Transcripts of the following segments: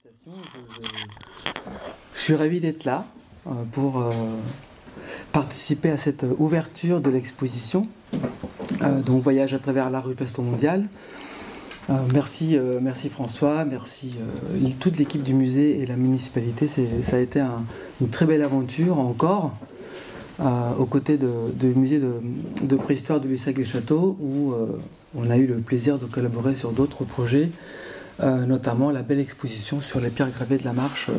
l'invitation. Je suis ravi d'être là pour participer à cette ouverture de l'exposition, donc Voyage à travers l'art rupestre mondial. Merci François, merci toute l'équipe du musée et la municipalité. Ça a été une très belle aventure encore, aux côtés du musée de préhistoire de Lussac-les-Châteaux, où on a eu le plaisir de collaborer sur d'autres projets, notamment la belle exposition sur les pierres gravées de la Marche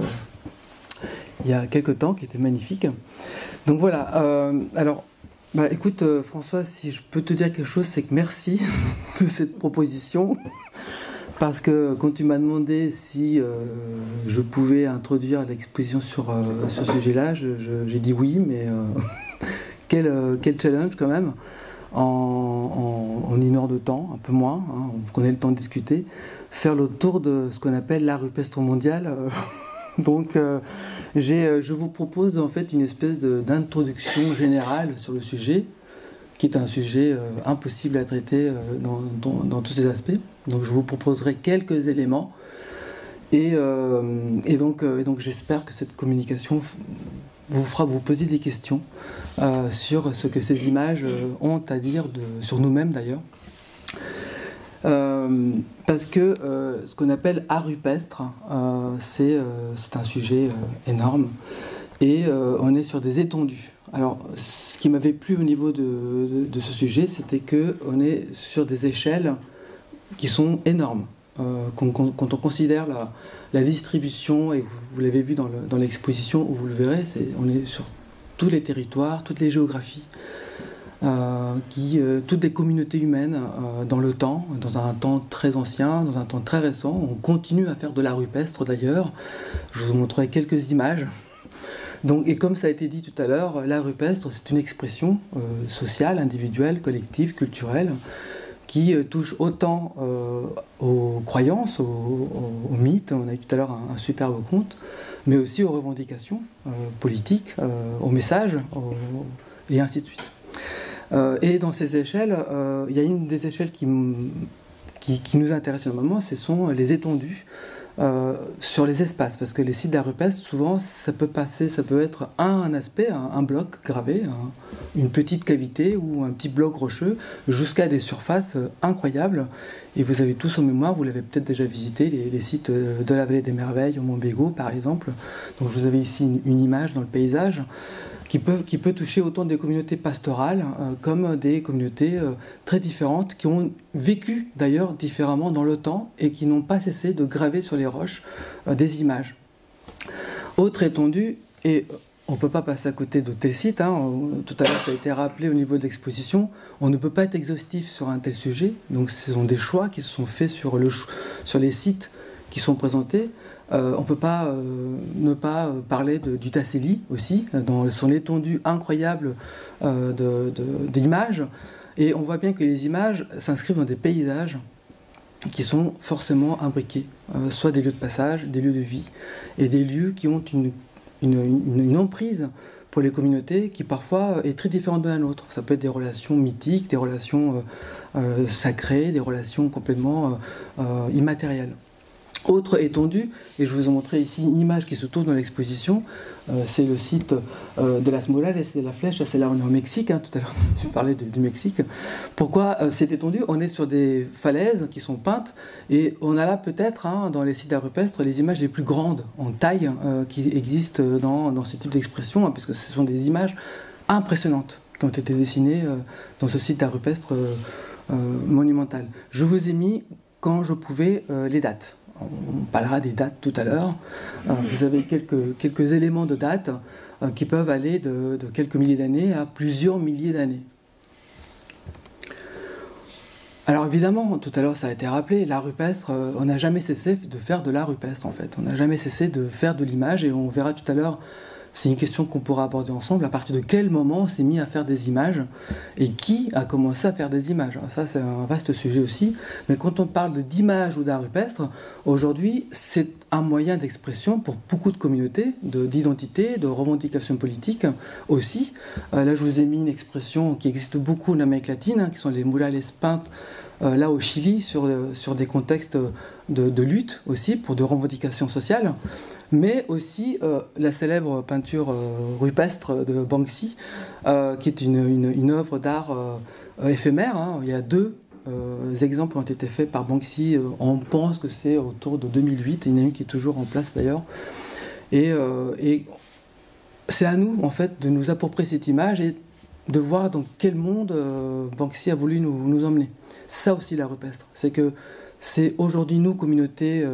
il y a quelques temps, qui était magnifique. Donc voilà, écoute François, si je peux te dire quelque chose, c'est que merci de cette proposition, parce que quand tu m'as demandé si je pouvais introduire l'exposition sur ce sujet-là, j'ai dit oui, mais quel challenge quand même, en 1 heure de temps, un peu moins, hein, on connaît le temps de discuter, faire le tour de ce qu'on appelle l'art rupestre mondial. Donc je vous propose en fait une espèce d'introduction générale sur le sujet, qui est un sujet impossible à traiter dans tous ses aspects. Donc je vous proposerai quelques éléments et donc j'espère que cette communication vous fera vous poser des questions sur ce que ces images ont à dire sur nous-mêmes d'ailleurs. Parce que ce qu'on appelle art rupestre, c'est un sujet énorme, et on est sur des étendues. Alors, ce qui m'avait plu au niveau de ce sujet, c'était qu'on est sur des échelles qui sont énormes. Quand on considère la distribution, et vous l'avez vu dans l'exposition, où vous le verrez, on est sur tous les territoires, toutes les géographies, toutes les communautés humaines dans le temps, dans un temps très ancien, dans un temps très récent. On continue à faire de l'art rupestre d'ailleurs. Je vous montrerai quelques images. Donc, et comme ça a été dit tout à l'heure, l'art rupestre, c'est une expression sociale, individuelle, collective, culturelle, qui touche autant aux croyances, aux mythes, on a eu tout à l'heure un superbe conte, mais aussi aux revendications politiques, aux messages, et ainsi de suite. Et dans ces échelles, il y a une des échelles qui nous intéresse énormément, ce sont les étendues sur les espaces, parce que les sites d'art rupestre, souvent, ça peut être un aspect, un bloc gravé, une petite cavité ou un petit bloc rocheux, jusqu'à des surfaces incroyables. Et vous avez tous en mémoire, vous l'avez peut-être déjà visité, les sites de la Vallée des Merveilles, au Mont Bégaud par exemple. Donc vous avez ici une image dans le paysage, qui peut toucher autant des communautés pastorales comme des communautés très différentes, qui ont vécu d'ailleurs différemment dans le temps et qui n'ont pas cessé de graver sur les roches des images. Autre étendue, et on ne peut pas passer à côté de tel site, tout à l'heure ça a été rappelé au niveau de l'exposition, on ne peut pas être exhaustif sur un tel sujet, donc ce sont des choix qui se sont faits sur les sites qui sont présentés. On ne peut pas ne pas parler du Tassili aussi, dans son étendue incroyable d'images. Et on voit bien que les images s'inscrivent dans des paysages qui sont forcément imbriqués, soit des lieux de passage, des lieux de vie, et des lieux qui ont une emprise pour les communautés qui parfois est très différente de la nôtre. Ça peut être des relations mythiques, des relations sacrées, des relations complètement immatérielles. Autre étendue, et je vous ai montré ici une image qui se trouve dans l'exposition, c'est le site de Las Molales et de la Flèche, c'est là on est au Mexique, tout à l'heure je parlais du Mexique. Pourquoi c'est étendu? On est sur des falaises qui sont peintes, et on a là peut-être, dans les sites d'art rupestre, les images les plus grandes en taille qui existent dans ce type d'expression, puisque ce sont des images impressionnantes qui ont été dessinées dans ce site d'art rupestre monumental. Je vous ai mis, quand je pouvais, les dates. On parlera des dates tout à l'heure. Vous avez quelques éléments de dates qui peuvent aller de quelques milliers d'années à plusieurs milliers d'années. Alors évidemment, tout à l'heure ça a été rappelé, l'art rupestre, on n'a jamais cessé de faire de l'art rupestre en fait. On n'a jamais cessé de faire de l'image, et on verra tout à l'heure, c'est une question qu'on pourra aborder ensemble, à partir de quel moment on s'est mis à faire des images et qui a commencé à faire des images. Alors ça c'est un vaste sujet aussi, mais quand on parle d'images ou d'art rupestre, aujourd'hui c'est un moyen d'expression pour beaucoup de communautés, d'identité, de revendications politiques aussi. Là je vous ai mis une expression qui existe beaucoup en Amérique latine, qui sont les murales peintes là au Chili, sur des contextes de lutte aussi, pour de revendications sociales, mais aussi la célèbre peinture rupestre de Banksy, qui est une œuvre d'art éphémère. Hein. Il y a deux exemples ont été faits par Banksy, on pense que c'est autour de 2008, et il y en a une qui est toujours en place d'ailleurs. Et c'est à nous, en fait, de nous approprier cette image et de voir dans quel monde Banksy a voulu nous emmener. C'est ça aussi la rupestre, c'est que c'est aujourd'hui nous, communauté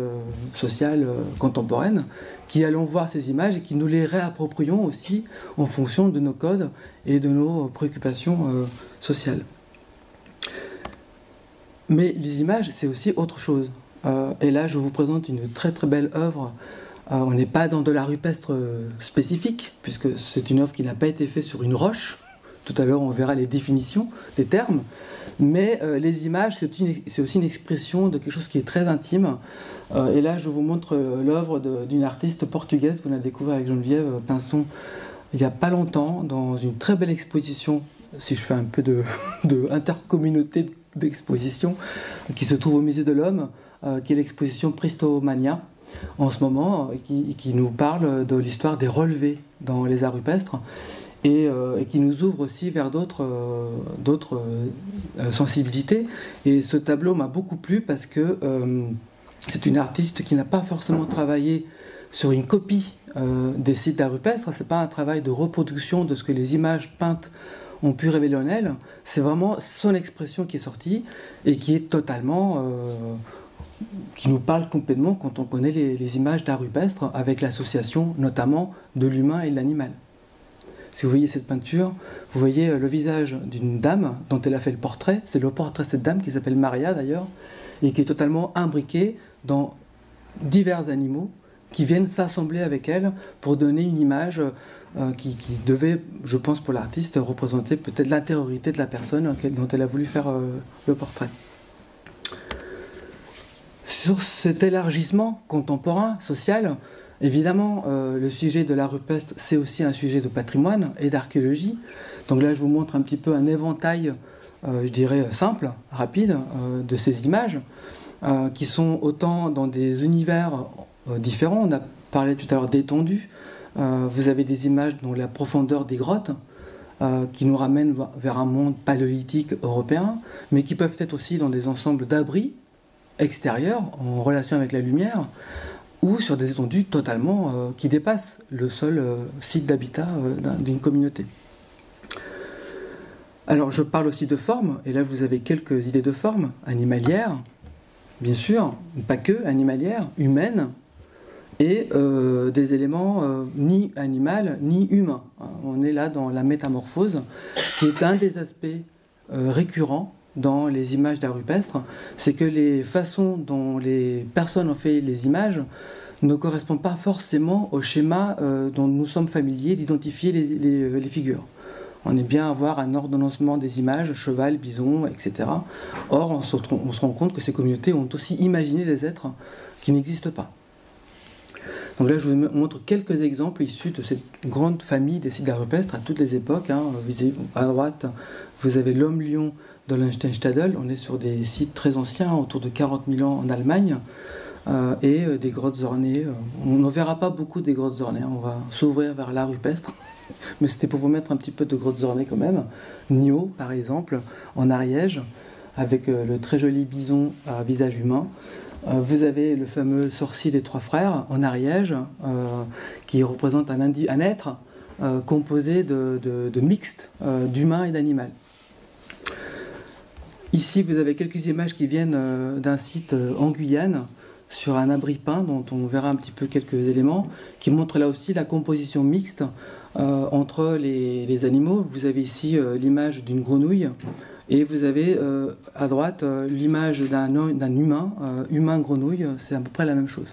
sociale contemporaine, qui allons voir ces images et qui nous les réapproprions aussi en fonction de nos codes et de nos préoccupations sociales. Mais les images, c'est aussi autre chose. Et là, je vous présente une très très belle œuvre. On n'est pas dans de la rupestre spécifique, puisque c'est une œuvre qui n'a pas été faite sur une roche. Tout à l'heure, on verra les définitions des termes. Mais les images, c'est aussi une expression de quelque chose qui est très intime. Et là, je vous montre l'œuvre d'une artiste portugaise qu'on a découvert avec Geneviève Pinson il n'y a pas longtemps, dans une très belle exposition, si je fais un peu de intercommunauté d'exposition, qui se trouve au Musée de l'Homme, qui est l'exposition Pristomania, en ce moment, qui nous parle de l'histoire des relevés dans les arts rupestres, et qui nous ouvre aussi vers d'autres sensibilités. Et ce tableau m'a beaucoup plu parce que c'est une artiste qui n'a pas forcément travaillé sur une copie des sites d'art rupestre. C'est pas un travail de reproduction de ce que les images peintes ont pu révéler en elle. C'est vraiment son expression qui est sortie et qui est totalement qui nous parle complètement quand on connaît les images d'art rupestre, avec l'association notamment de l'humain et de l'animal. Si vous voyez cette peinture, vous voyez le visage d'une dame dont elle a fait le portrait. C'est le portrait de cette dame qui s'appelle Maria d'ailleurs, et qui est totalement imbriquée dans divers animaux qui viennent s'assembler avec elle pour donner une image qui devait, je pense pour l'artiste, représenter peut-être l'intériorité de la personne dont elle a voulu faire le portrait. Sur cet élargissement contemporain, social, évidemment, le sujet de l'art rupestre, c'est aussi un sujet de patrimoine et d'archéologie. Donc là, je vous montre un petit peu un éventail, je dirais, simple, rapide, de ces images, qui sont autant dans des univers différents. On a parlé tout à l'heure d'étendue. Vous avez des images dans la profondeur des grottes, qui nous ramènent vers un monde paléolithique européen, mais qui peuvent être aussi dans des ensembles d'abris extérieurs, en relation avec la lumière, ou sur des étendues totalement qui dépassent le seul site d'habitat d'une communauté. Alors je parle aussi de forme, et là vous avez quelques idées de forme, animalières, bien sûr, pas que, animalières, humaines, et des éléments ni animal ni humain. On est là dans la métamorphose, qui est un des aspects récurrents dans les images d'art rupestre, c'est que les façons dont les personnes ont fait les images ne correspondent pas forcément au schéma dont nous sommes familiers d'identifier les figures. On est bien à avoir un ordonnancement des images, cheval, bison, etc. Or, on se rend compte que ces communautés ont aussi imaginé des êtres qui n'existent pas. Donc là, je vous montre quelques exemples issus de cette grande famille des sites d'art rupestre à toutes les époques. Hein. À droite, vous avez l'homme-lion de Liechtenstadel. On est sur des sites très anciens, autour de 40 000 ans en Allemagne, et des grottes ornées. On n'en verra pas beaucoup des grottes ornées, on va s'ouvrir vers l'art rupestre, mais c'était pour vous mettre un petit peu de grottes ornées quand même. Nio, par exemple, en Ariège, avec le très joli bison à visage humain. Vous avez le fameux sorcier des trois frères en Ariège, qui représente un être composé de mixte d'humain et d'animal. Ici, vous avez quelques images qui viennent d'un site en Guyane, sur un abri peint, dont on verra un petit peu quelques éléments, qui montrent là aussi la composition mixte entre les animaux. Vous avez ici l'image d'une grenouille, et vous avez à droite l'image d'un humain, humain-grenouille, c'est à peu près la même chose.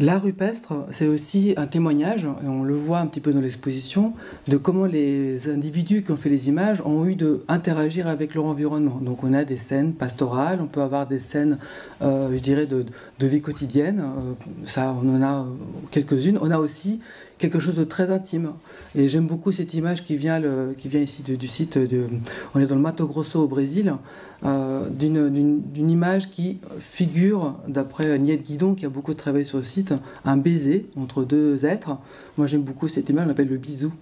L'art rupestre, c'est aussi un témoignage, et on le voit un petit peu dans l'exposition, de comment les individus qui ont fait les images ont eu d'interagir avec leur environnement. Donc on a des scènes pastorales, on peut avoir des scènes, je dirais, de vie quotidienne, ça on en a quelques-unes. On a aussi quelque chose de très intime. Et j'aime beaucoup cette image qui vient ici du site, on est dans le Mato Grosso au Brésil, d'une image qui figure, d'après Niette Guidon, qui a beaucoup travaillé sur le site, un baiser entre deux êtres. Moi j'aime beaucoup cette image, on l'appelle le bisou.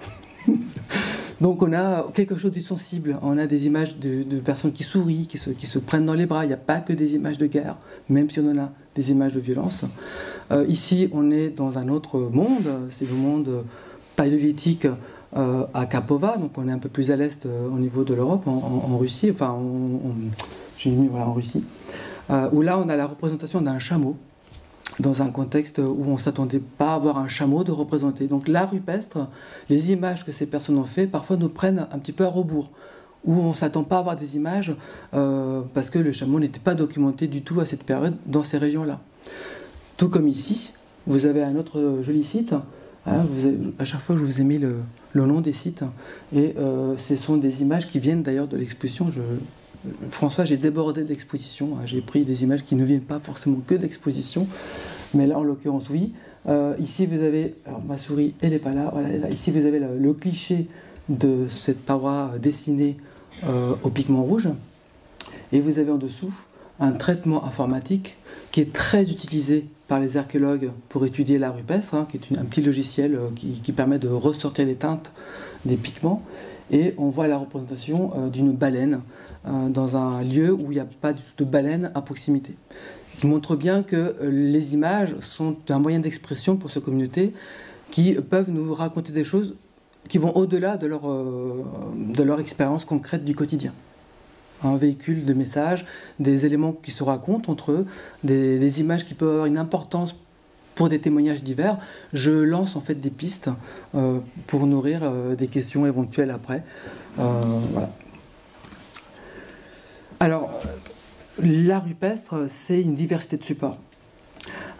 Donc on a quelque chose de sensible, on a des images de personnes qui sourient, qui se prennent dans les bras, il n'y a pas que des images de guerre, même si on en a des images de violence. Ici on est dans un autre monde, c'est le monde paléolithique à Kapova, donc on est un peu plus à l'est au niveau de l'Europe, en Russie, enfin j'ai mis voilà, en Russie, où là on a la représentation d'un chameau, dans un contexte où on ne s'attendait pas à voir un chameau de représenter. Donc l'art rupestre, les images que ces personnes ont fait, parfois nous prennent un petit peu à rebours, où on ne s'attend pas à avoir des images parce que le chameau n'était pas documenté du tout à cette période dans ces régions-là. Tout comme ici, vous avez un autre joli site, hein, à chaque fois je vous ai mis le nom des sites, et ce sont des images qui viennent d'ailleurs de l'exposition. François, j'ai débordé d'exposition, j'ai pris des images qui ne viennent pas forcément que d'exposition, mais là en l'occurrence oui. Ici vous avez, alors ma souris elle n'est pas là, voilà, là, ici vous avez le cliché de cette paroi dessinée au pigment rouge, et vous avez en dessous un traitement informatique qui est très utilisé par les archéologues pour étudier l'art rupestre, hein, qui est un petit logiciel qui permet de ressortir les teintes des pigments, et on voit la représentation d'une baleine dans un lieu où il n'y a pas du tout de baleine à proximité. Ce qui montre bien que les images sont un moyen d'expression pour ces communautés qui peuvent nous raconter des choses qui vont au-delà de leur expérience concrète du quotidien. Un véhicule de messages, des éléments qui se racontent entre eux, des images qui peuvent avoir une importance pour des témoignages divers. Je lance en fait des pistes pour nourrir des questions éventuelles après. Voilà. Alors, l'art rupestre, c'est une diversité de supports.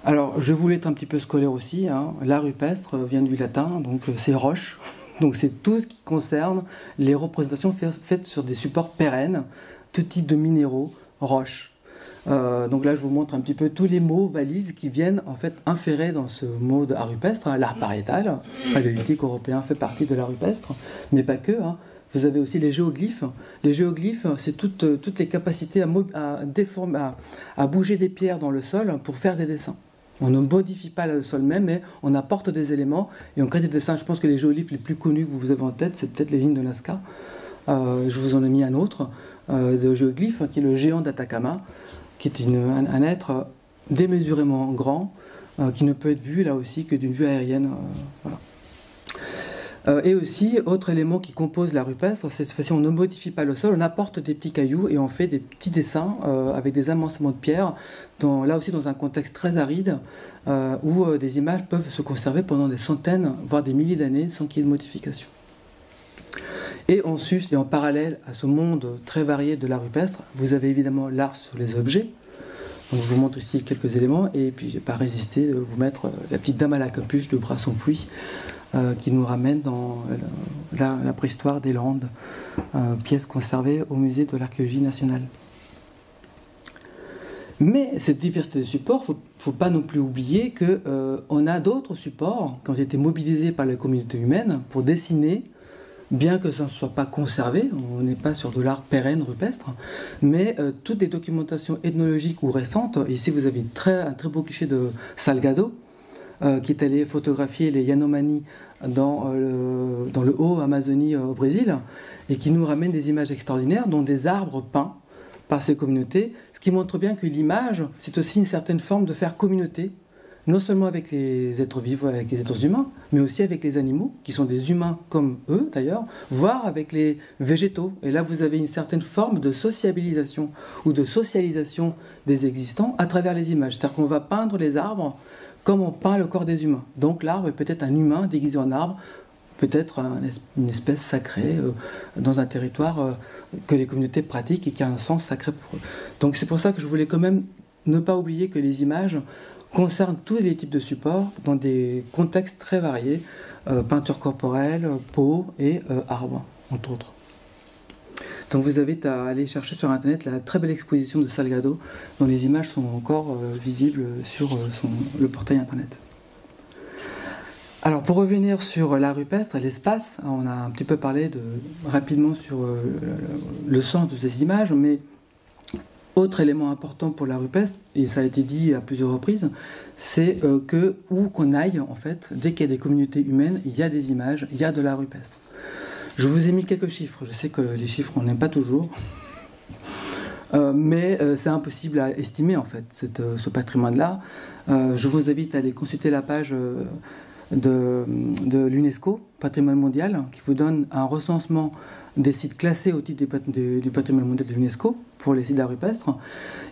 Alors, je voulais être un petit peu scolaire aussi, hein. L'art rupestre vient du latin, donc c'est roche. Donc c'est tout ce qui concerne les représentations faites sur des supports pérennes, tout type de minéraux, roches. Donc là, je vous montre un petit peu tous les mots valises qui viennent en fait inférer dans ce mot de art rupestre. Hein. L'art pariétal, paléolithique européen fait partie de l'art rupestre, mais pas que. Hein. Vous avez aussi les géoglyphes. Les géoglyphes, c'est toutes les capacités à bouger des pierres dans le sol pour faire des dessins. On ne modifie pas le sol même, mais on apporte des éléments et on crée des dessins. Je pense que les géoglyphes les plus connus que vous avez en tête, c'est peut-être les lignes de Nazca. Je vous en ai mis un autre de géoglyphe, qui est le géant d'Atacama, qui est un être démesurément grand, qui ne peut être vu là aussi que d'une vue aérienne. Voilà. Et aussi, autre élément qui compose la rupestre, cette fois-ci on ne modifie pas le sol, on apporte des petits cailloux et on fait des petits dessins avec des amassements de pierres, là aussi dans un contexte très aride, où des images peuvent se conserver pendant des centaines, voire des milliers d'années sans qu'il y ait de modification. Et en sus et en parallèle à ce monde très varié de l'art rupestre, vous avez évidemment l'art sur les objets. Donc je vous montre ici quelques éléments, et puis je n'ai pas résisté de vous mettre la petite dame à la capuche de bras sans pluie, qui nous ramène dans la préhistoire des Landes, pièce conservée au musée de l'archéologie nationale. Mais cette diversité de supports, il ne faut pas non plus oublier qu'on a d'autres supports qui ont été mobilisés par la communauté humaine pour dessiner, bien que ça ne soit pas conservé, on n'est pas sur de l'art pérenne rupestre, mais toutes les documentations ethnologiques ou récentes, ici vous avez un très beau cliché de Salgado, qui est allé photographier les Yanomami dans le Haut-Amazonie au Brésil, et qui nous ramène des images extraordinaires, dont des arbres peints par ces communautés, ce qui montre bien que l'image, c'est aussi une certaine forme de faire communauté, non seulement avec les êtres vivants, avec les êtres humains, mais aussi avec les animaux, qui sont des humains comme eux d'ailleurs, voire avec les végétaux. Et là, vous avez une certaine forme de sociabilisation ou de socialisation des existants à travers les images. C'est-à-dire qu'on va peindre les arbres comme on peint le corps des humains. Donc l'arbre est peut-être un humain déguisé en arbre, peut-être une espèce sacrée dans un territoire que les communautés pratiquent et qui a un sens sacré pour eux. Donc c'est pour ça que je voulais quand même ne pas oublier que les images concernent tous les types de supports dans des contextes très variés, peinture corporelle, peau et arbre, entre autres. Donc vous avez à aller chercher sur internet la très belle exposition de Salgado, dont les images sont encore visibles sur le portail internet. Alors pour revenir sur l'art rupestre et l'espace, on a un petit peu parlé rapidement sur le sens de ces images, mais autre élément important pour l'art rupestre, et ça a été dit à plusieurs reprises, c'est que où qu'on aille, en fait, dès qu'il y a des communautés humaines, il y a des images, il y a de l'art rupestre. Je vous ai mis quelques chiffres, je sais que les chiffres on n'aime pas toujours, mais c'est impossible à estimer en fait ce patrimoine-là. Je vous invite à aller consulter la page de l'UNESCO, Patrimoine mondial, qui vous donne un recensement des sites classés au titre du patrimoine mondial de l'UNESCO pour les sites d'art rupestre.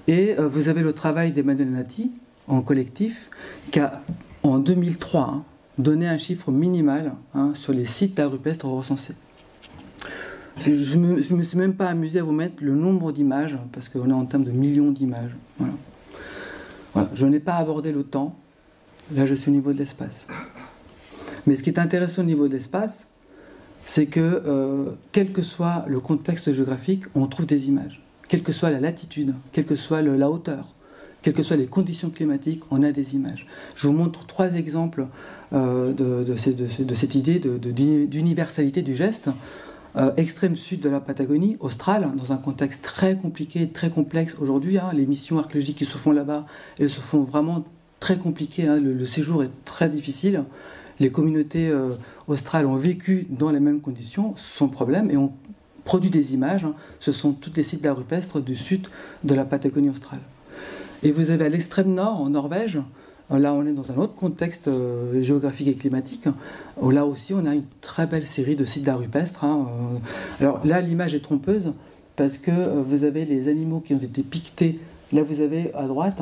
Et vous avez le travail d'Emmanuel Nati en collectif qui a en 2003 donné un chiffre minimal sur les sites d'art rupestre recensés. Je me suis même pas amusé à vous mettre le nombre d'images parce qu'on est en termes de millions d'images. Voilà. Je n'ai pas abordé le temps. Là, je suis au niveau de l'espace. Mais ce qui est intéressant au niveau de l'espace, c'est que quel que soit le contexte géographique, on trouve des images. Quelle que soit la latitude, quelle que soit la hauteur, quelles que soient les conditions climatiques, on a des images. Je vous montre 3 exemples de cette idée d'universalité du geste. Extrême sud de la Patagonie, australe, dans un contexte très compliqué, très complexe aujourd'hui. Les missions archéologiques qui se font là-bas, elles se font vraiment très compliquées. Le séjour est très difficile. Les communautés australes ont vécu dans les mêmes conditions, sans problème, et ont produit des images. Ce sont tous les sites d'art rupestre du sud de la Patagonie australe. Et vous avez à l'extrême nord, en Norvège, là on est dans un autre contexte géographique et climatique, où là aussi on a une très belle série de sites d'art rupestre. Alors là l'image est trompeuse, parce que vous avez les animaux qui ont été piquetés. Là vous avez à droite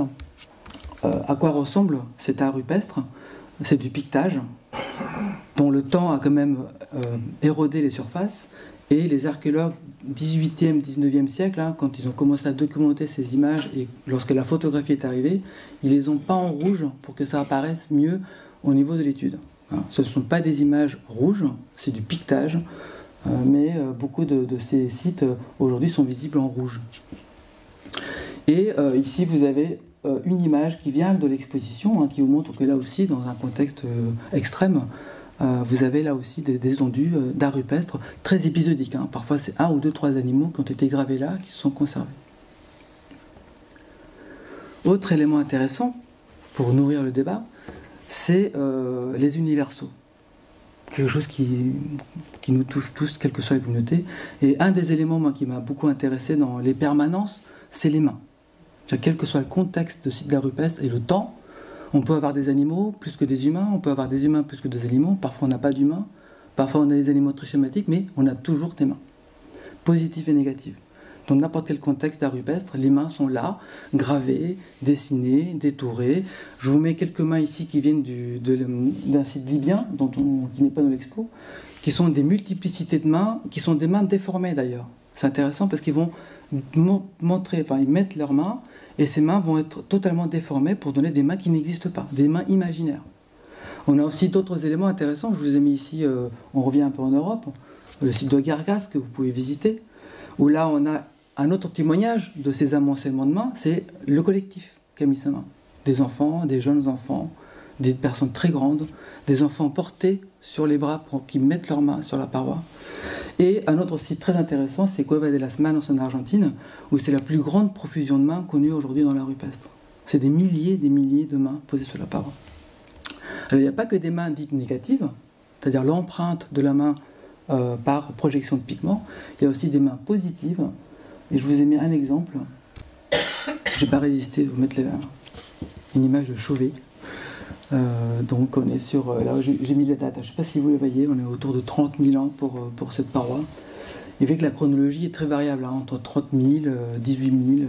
à quoi ressemble cet art rupestre. C'est du piquetage, dont le temps a quand même érodé les surfaces. Et les archéologues 18e, 19e siècle, quand ils ont commencé à documenter ces images, et lorsque la photographie est arrivée, ils les ont peints en rouge pour que ça apparaisse mieux au niveau de l'étude. Ce ne sont pas des images rouges, c'est du piquetage, mais beaucoup de ces sites aujourd'hui sont visibles en rouge. Et ici vous avez une image qui vient de l'exposition, qui vous montre que là aussi, dans un contexte extrême, vous avez là aussi des étendues d'art rupestre très épisodiques. Parfois c'est 1 ou 2, 3 animaux qui ont été gravés là, qui se sont conservés. Autre élément intéressant pour nourrir le débat, c'est les universaux. Quelque chose qui nous touche tous, quelle que soit la communauté. Et un des éléments qui m'a beaucoup intéressé dans les permanences, c'est les mains. Quel que soit le contexte de site d'art rupestre et le temps, on peut avoir des animaux plus que des humains, on peut avoir des humains plus que des animaux, parfois on n'a pas d'humains, parfois on a des animaux très schématiques, mais on a toujours des mains, positives et négatives. Dans n'importe quel contexte d'art rupestre, les mains sont là, gravées, dessinées, détourées. Je vous mets quelques mains ici qui viennent d'un site libyen, qui n'est pas dans l'expo, qui sont des multiplicités de mains, qui sont des mains déformées d'ailleurs. C'est intéressant parce qu'ils vont montrer, ils mettent leurs mains, et ces mains vont être totalement déformées pour donner des mains qui n'existent pas, des mains imaginaires. On a aussi d'autres éléments intéressants. Je vous ai mis ici, on revient un peu en Europe, le site de Gargas que vous pouvez visiter, où là on a un autre témoignage de ces amoncellements de mains, c'est le collectif qui a mis sa main. Des enfants, des jeunes enfants, des personnes très grandes, des enfants portés sur les bras pour qu'ils mettent leurs mains sur la paroi. Et un autre site très intéressant, c'est Cueva de las Manos en Argentine, où c'est la plus grande profusion de mains connue aujourd'hui dans l'art rupestre. C'est des milliers de mains posées sur la paroi. Alors il n'y a pas que des mains dites négatives, c'est-à-dire l'empreinte de la main par projection de pigments, il y a aussi des mains positives, et je vous ai mis un exemple. Je n'ai pas résisté à vous mettre une image de Chauvet. Donc on est sur, là j'ai mis la date, je ne sais pas si vous le voyez, on est autour de 30 000 ans pour cette paroi. Et vu que la chronologie est très variable, entre 30 000, 18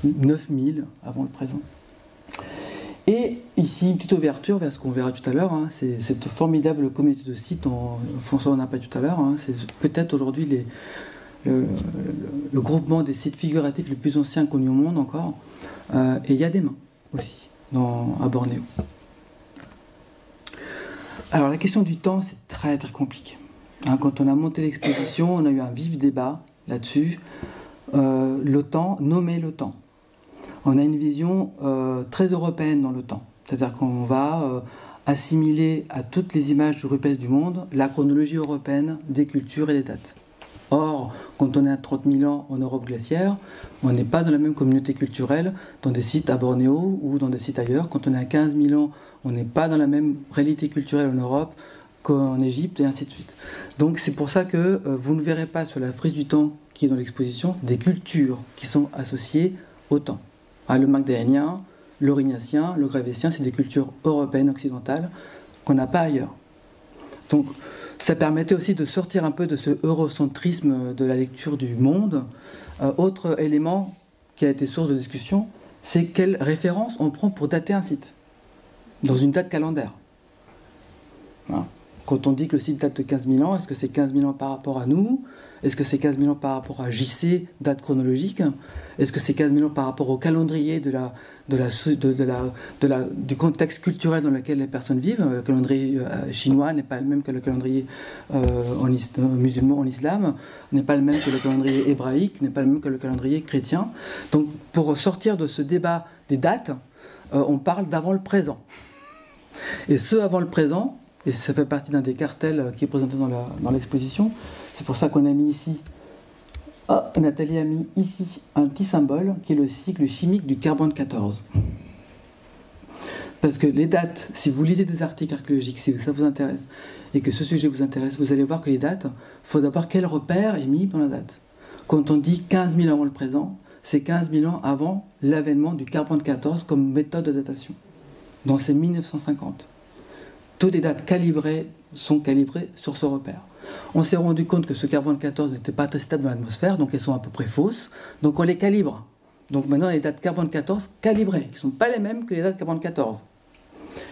000, 9 000 avant le présent. Et ici, une petite ouverture vers ce qu'on verra tout à l'heure, c'est cette formidable communauté de sites, François en a pas tout à l'heure, c'est peut-être aujourd'hui le groupement des sites figuratifs les plus anciens connus au monde encore, et il y a des mains aussi à Bornéo. Alors la question du temps, c'est très très compliqué. Quand on a monté l'exposition, on a eu un vif débat là-dessus. Le temps, nommer le temps. On a une vision très européenne dans le temps. C'est-à-dire qu'on va assimiler à toutes les images rupestres du monde la chronologie européenne des cultures et des dates. Or, quand on est à 30 000 ans en Europe glaciaire, on n'est pas dans la même communauté culturelle dans des sites à Bornéo ou dans des sites ailleurs. Quand on est à 15 000 ans, on n'est pas dans la même réalité culturelle en Europe qu'en Égypte et ainsi de suite. Donc c'est pour ça que vous ne verrez pas sur la frise du temps qui est dans l'exposition des cultures qui sont associées au temps. Le magdalénien, l'aurignacien, le gravétien, c'est des cultures européennes occidentales qu'on n'a pas ailleurs. Donc ça permettait aussi de sortir un peu de ce eurocentrisme de la lecture du monde. Autre élément qui a été source de discussion, c'est quelle référence on prend pour dater un site, dans une date calendaire. Quand on dit que le site date de 15 000 ans, est-ce que c'est 15 000 ans par rapport à nous? Est-ce que c'est 15 000 ans par rapport à JC, date chronologique? Est-ce que c'est 15 000 ans par rapport au calendrier du contexte culturel dans lequel les personnes vivent? Le calendrier chinois n'est pas le même que le calendrier musulman en islam, n'est pas le même que le calendrier hébraïque, n'est pas le même que le calendrier chrétien. Donc pour sortir de ce débat des dates, on parle d'avant le présent. Et ce avant le présent, et ça fait partie d'un des cartels qui est présenté dans l'exposition, c'est pour ça qu'on a mis ici, Nathalie a mis ici un petit symbole qui est le cycle chimique du carbone 14. Parce que les dates, si vous lisez des articles archéologiques, si ça vous intéresse, et que ce sujet vous intéresse, vous allez voir que les dates, il faut d'abord quel repère est mis dans la date. Quand on dit 15 000 ans avant le présent, c'est 15 000 ans avant l'avènement du carbone 14 comme méthode de datation. Donc c'est 1950. Toutes les dates calibrées sont calibrées sur ce repère. On s'est rendu compte que ce carbone 14 n'était pas très stable dans l'atmosphère, donc elles sont à peu près fausses, donc on les calibre. Donc maintenant, les dates carbone 14 calibrées, qui ne sont pas les mêmes que les dates carbone 14.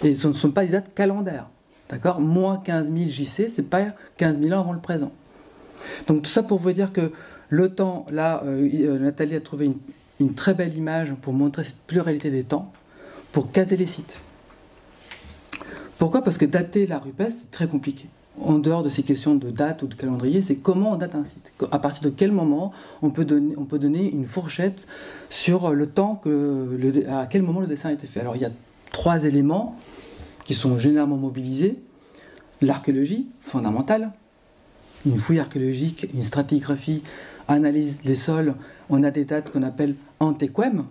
Et ce ne sont pas des dates calendaires. D'accord? Moins 15 000 JC, ce n'est pas 15 000 ans avant le présent. Donc tout ça pour vous dire que le temps, là, Nathalie a trouvé une très belle image pour montrer cette pluralité des temps, pour caser les sites. Pourquoi? Parce que dater la rupestre, c'est très compliqué. En dehors de ces questions de date ou de calendrier, c'est comment on date un site. À partir de quel moment on peut donner une fourchette sur le temps à quel moment le dessin a été fait. Alors il y a 3 éléments qui sont généralement mobilisés. L'archéologie fondamentale, une fouille archéologique, une stratigraphie, analyse les sols. On a des dates qu'on appelle antéquem.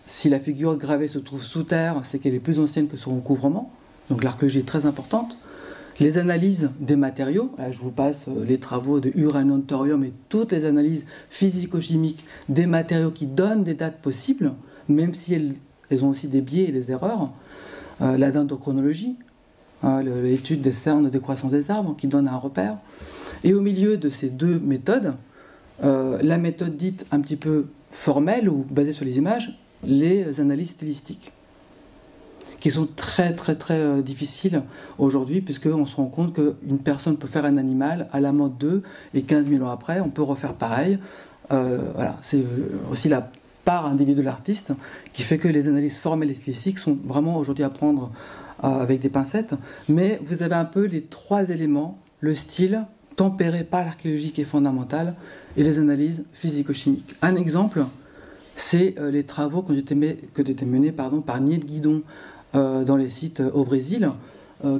Si la figure gravée se trouve sous terre, c'est qu'elle est plus ancienne que son recouvrement. Donc l'archéologie est très importante. Les analyses des matériaux, là, je vous passe les travaux de uranium, thorium et toutes les analyses physico-chimiques des matériaux qui donnent des dates possibles, même si elles ont aussi des biais et des erreurs. La dendrochronologie, l'étude des cernes de décroissance des arbres qui donne un repère. Et au milieu de ces 2 méthodes, la méthode dite un petit peu formelle ou basée sur les images, les analyses stylistiques, qui sont très difficiles aujourd'hui, puisqu'on se rend compte qu'une personne peut faire un animal à la mode 2, et 15 000 ans après, on peut refaire pareil. Voilà, c'est aussi la part individuelle de l'artiste qui fait que les analyses formelles et stylistiques sont vraiment aujourd'hui à prendre avec des pincettes. Mais vous avez un peu les 3 éléments, le style, tempéré par l'archéologie qui est fondamentale, et les analyses physico-chimiques. Un exemple, c'est les travaux qui ont été menés par Nied Guidon, dans les sites au Brésil,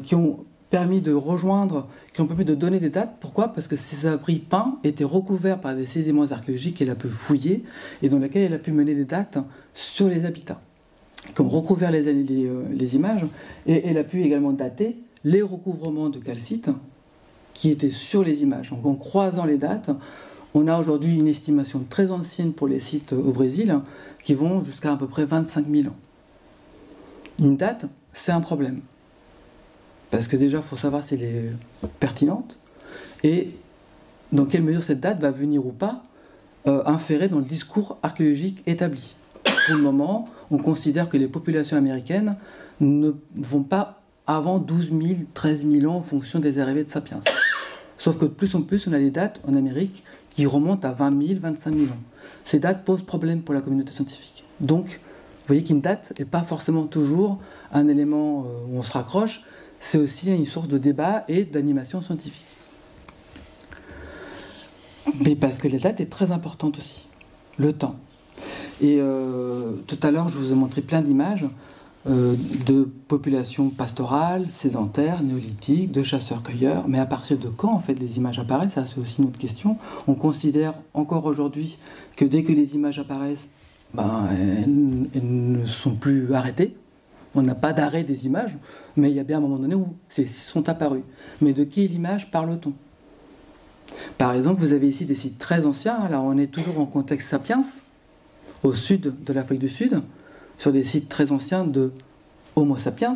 qui ont permis de rejoindre, qui ont permis de donner des dates. Pourquoi? Parce que ces abris peints étaient recouverts par des sédiments archéologiques qu'elle a pu fouiller et dans lesquels elle a pu mener des dates sur les habitats, qui ont recouvert les images, et elle a pu également dater les recouvrements de calcite qui étaient sur les images. Donc en croisant les dates, on a aujourd'hui une estimation très ancienne pour les sites au Brésil qui vont jusqu'à peu près 25 000 ans. Une date, c'est un problème. Parce que déjà, il faut savoir si elle est pertinente et dans quelle mesure cette date va venir ou pas inférer dans le discours archéologique établi. Pour le moment, on considère que les populations américaines ne vont pas avant 12 000, 13 000 ans en fonction des arrivées de Sapiens. Sauf que de plus en plus, on a des dates en Amérique qui remontent à 20 000, 25 000 ans. Ces dates posent problème pour la communauté scientifique. Donc, vous voyez qu'une date n'est pas forcément toujours un élément où on se raccroche, c'est aussi une source de débat et d'animation scientifique. Mais parce que la date est très importante aussi, le temps. Et tout à l'heure, je vous ai montré plein d'images. de populations pastorales, sédentaires, néolithiques, de chasseurs-cueilleurs. Mais à partir de quand en fait les images apparaissent? Ça c'est aussi une autre question. On considère encore aujourd'hui que dès que les images apparaissent, elles ne sont plus arrêtées. On n'a pas d'arrêt des images, mais il y a bien un moment donné où elles sont apparues. Mais de quelle image parle-t-on? Par exemple, vous avez ici des sites très anciens. Là, on est toujours en contexte sapiens, au sud de l'Afrique du Sud, sur des sites très anciens de Homo sapiens.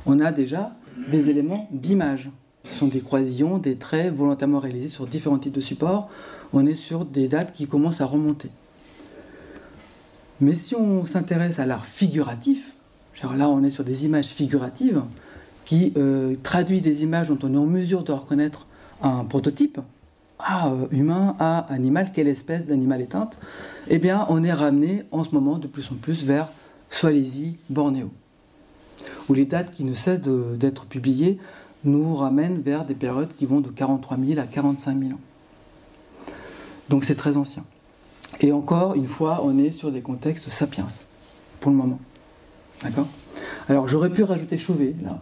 On a déjà des éléments d'image. Ce sont des croisillons, des traits volontairement réalisés sur différents types de supports. On est sur des dates qui commencent à remonter. Mais si on s'intéresse à l'art figuratif, genre là on est sur des images figuratives qui traduisent des images dont on est en mesure de reconnaître un prototype, humain, animal, quelle espèce d'animal éteinte, eh bien on est ramené en ce moment de plus en plus vers Swalésie, Bornéo, où les dates qui ne cessent d'être publiées nous ramènent vers des périodes qui vont de 43 000 à 45 000 ans. Donc c'est très ancien. Et encore une fois, on est sur des contextes sapiens, pour le moment. D'accord ? Alors j'aurais pu rajouter Chauvet, là.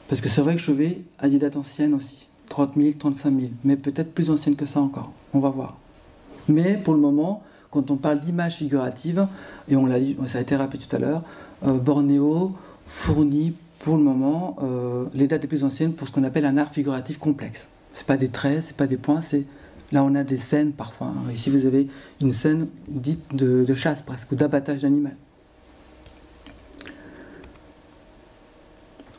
Parce que c'est vrai que Chauvet a des dates anciennes aussi. 30 000, 35 000, mais peut-être plus anciennes que ça encore. On va voir. Mais pour le moment, quand on parle d'images figuratives, et on l'a dit, ça a été rappelé tout à l'heure, Bornéo fournit pour le moment les dates les plus anciennes pour ce qu'on appelle un art figuratif complexe. C'est pas des traits, c'est pas des points, c'est... Là, on a des scènes parfois. Ici, vous avez une scène dite de chasse presque, ou d'abattage d'animal.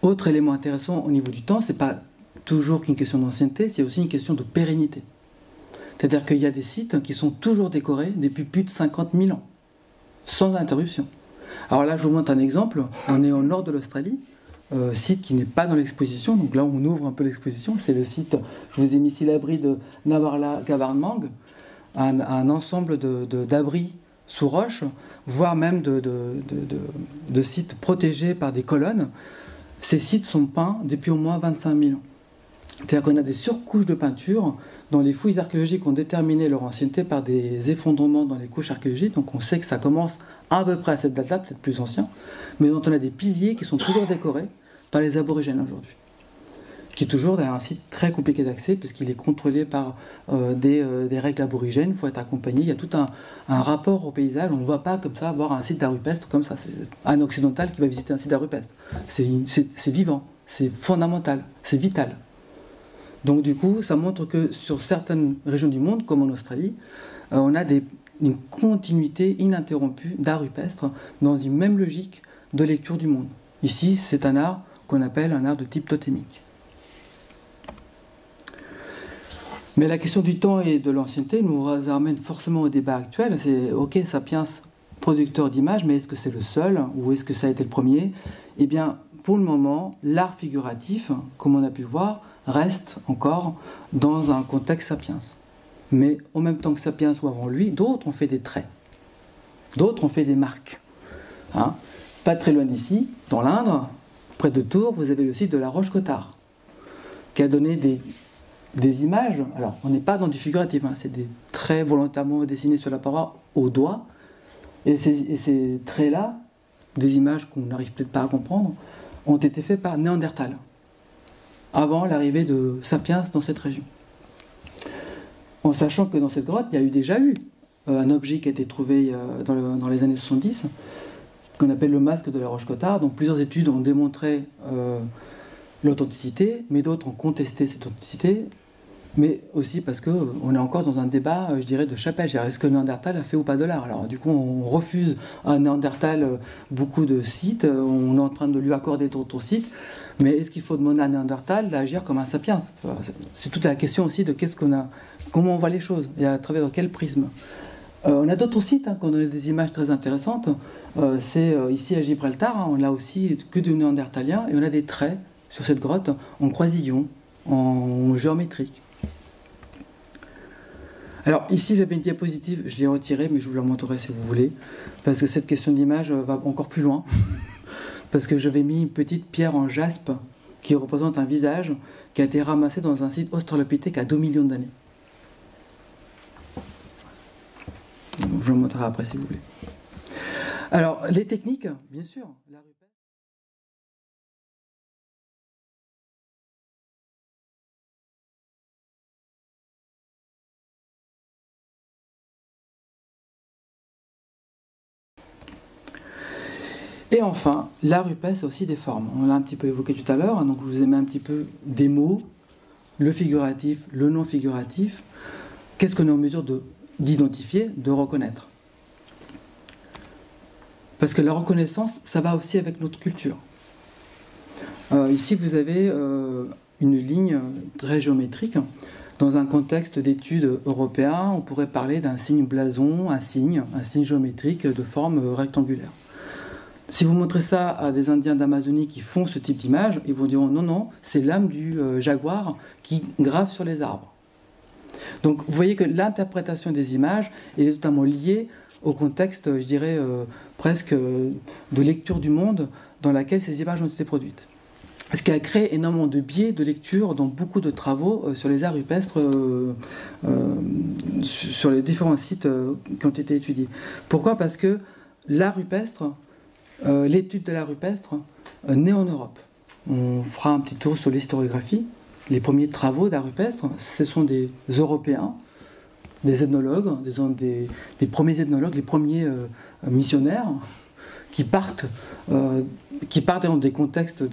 Autre élément intéressant au niveau du temps, c'est pas toujours qu'une question d'ancienneté, c'est aussi une question de pérennité. C'est-à-dire qu'il y a des sites qui sont toujours décorés depuis plus de 50 000 ans, sans interruption. Alors là, je vous montre un exemple. On est au nord de l'Australie, site qui n'est pas dans l'exposition. Donc là, on ouvre un peu l'exposition. C'est le site, je vous ai mis ici l'abri de Nawarla Kabarnmang, un ensemble d'abris sous roche, voire même de sites protégés par des colonnes. Ces sites sont peints depuis au moins 25 000 ans. C'est-à-dire qu'on a des surcouches de peinture dont les fouilles archéologiques ont déterminé leur ancienneté par des effondrements dans les couches archéologiques. Donc on sait que ça commence à peu près à cette date-là, peut-être plus ancien, mais dont on a des piliers qui sont toujours décorés par les aborigènes aujourd'hui. Qui est toujours un site très compliqué d'accès puisqu'il est contrôlé par des règles aborigènes, il faut être accompagné, il y a tout un rapport au paysage, on ne va pas comme ça avoir un site d'art rupestre comme ça, c'est un occidental qui va visiter un site d'art rupestre. C'est vivant, c'est fondamental, c'est vital. Donc du coup, ça montre que sur certaines régions du monde, comme en Australie, on a une continuité ininterrompue d'art rupestre dans une même logique de lecture du monde. Ici, c'est un art qu'on appelle un art de type totémique. Mais la question du temps et de l'ancienneté nous ramène forcément au débat actuel. C'est ok, Sapiens, producteur d'images, mais est-ce que c'est le seul ou est-ce que ça a été le premier? Eh bien, pour le moment, l'art figuratif, comme on a pu le voir, reste encore dans un contexte Sapiens. Mais en même temps que Sapiens ou avant lui, d'autres ont fait des traits. D'autres ont fait des marques. Pas très loin d'ici, dans l'Indre, près de Tours, vous avez le site de la Roche-Cotard, qui a donné des images. Alors, on n'est pas dans du figuratif, c'est des traits volontairement dessinés sur la paroi au doigt. Et ces traits-là, des images qu'on n'arrive peut-être pas à comprendre, ont été faits par Néandertal, avant l'arrivée de Sapiens dans cette région. En sachant que dans cette grotte, il y a déjà eu un objet qui a été trouvé dans les années 70, qu'on appelle le masque de la Roche-Cotard. Donc plusieurs études ont démontré l'authenticité, mais d'autres ont contesté cette authenticité, mais aussi parce qu'on est encore dans un débat, je dirais, de chapelle. Est-ce que Néandertal a fait ou pas de l'art? Alors du coup, on refuse à Néandertal beaucoup de sites, on est en train de lui accorder d'autres sites, mais est-ce qu'il faut demander à Néandertal d'agir comme un sapiens? C'est toute la question aussi de comment on voit les choses, et à travers quel prisme. On a d'autres sites qui ont donné des images très intéressantes. C'est ici à Gibraltar, on a aussi que de néandertaliens, et on a des traits sur cette grotte en croisillon, en géométrique. Alors ici j'avais une diapositive, je l'ai retirée, mais je vous la montrerai si vous voulez, parce que cette question d'image va encore plus loin, parce que j'avais mis une petite pierre en jaspe qui représente un visage qui a été ramassé dans un site australopithèque à 2 millions d'années. Je vous le montrerai après si vous voulez. Alors, les techniques, bien sûr. La rupestre. Et enfin, la rupestre a aussi des formes. On l'a un petit peu évoqué tout à l'heure, hein, donc je vous ai mis un petit peu des mots, le figuratif, le non figuratif. Qu'est-ce qu'on est en mesure d'identifier, de reconnaître? Parce que la reconnaissance, ça va aussi avec notre culture. Ici, vous avez une ligne très géométrique. Dans un contexte d'études européen, on pourrait parler d'un signe blason, un signe géométrique de forme rectangulaire. Si vous montrez ça à des Indiens d'Amazonie qui font ce type d'image, ils vous diront non, non, c'est l'âme du jaguar qui grave sur les arbres. Donc vous voyez que l'interprétation des images est totalement liée au contexte, je dirais, presque de lecture du monde dans laquelle ces images ont été produites. Ce qui a créé énormément de biais de lecture dans beaucoup de travaux sur les arts rupestres, sur les différents sites qui ont été étudiés. Pourquoi? Parce que l'art rupestre, l'étude de l'art rupestre, naît en Europe. On fera un petit tour sur l'historiographie. Les premiers travaux d'art rupestre, ce sont des Européens, des ethnologues, des premiers ethnologues, les premiers missionnaires qui partent dans des contextes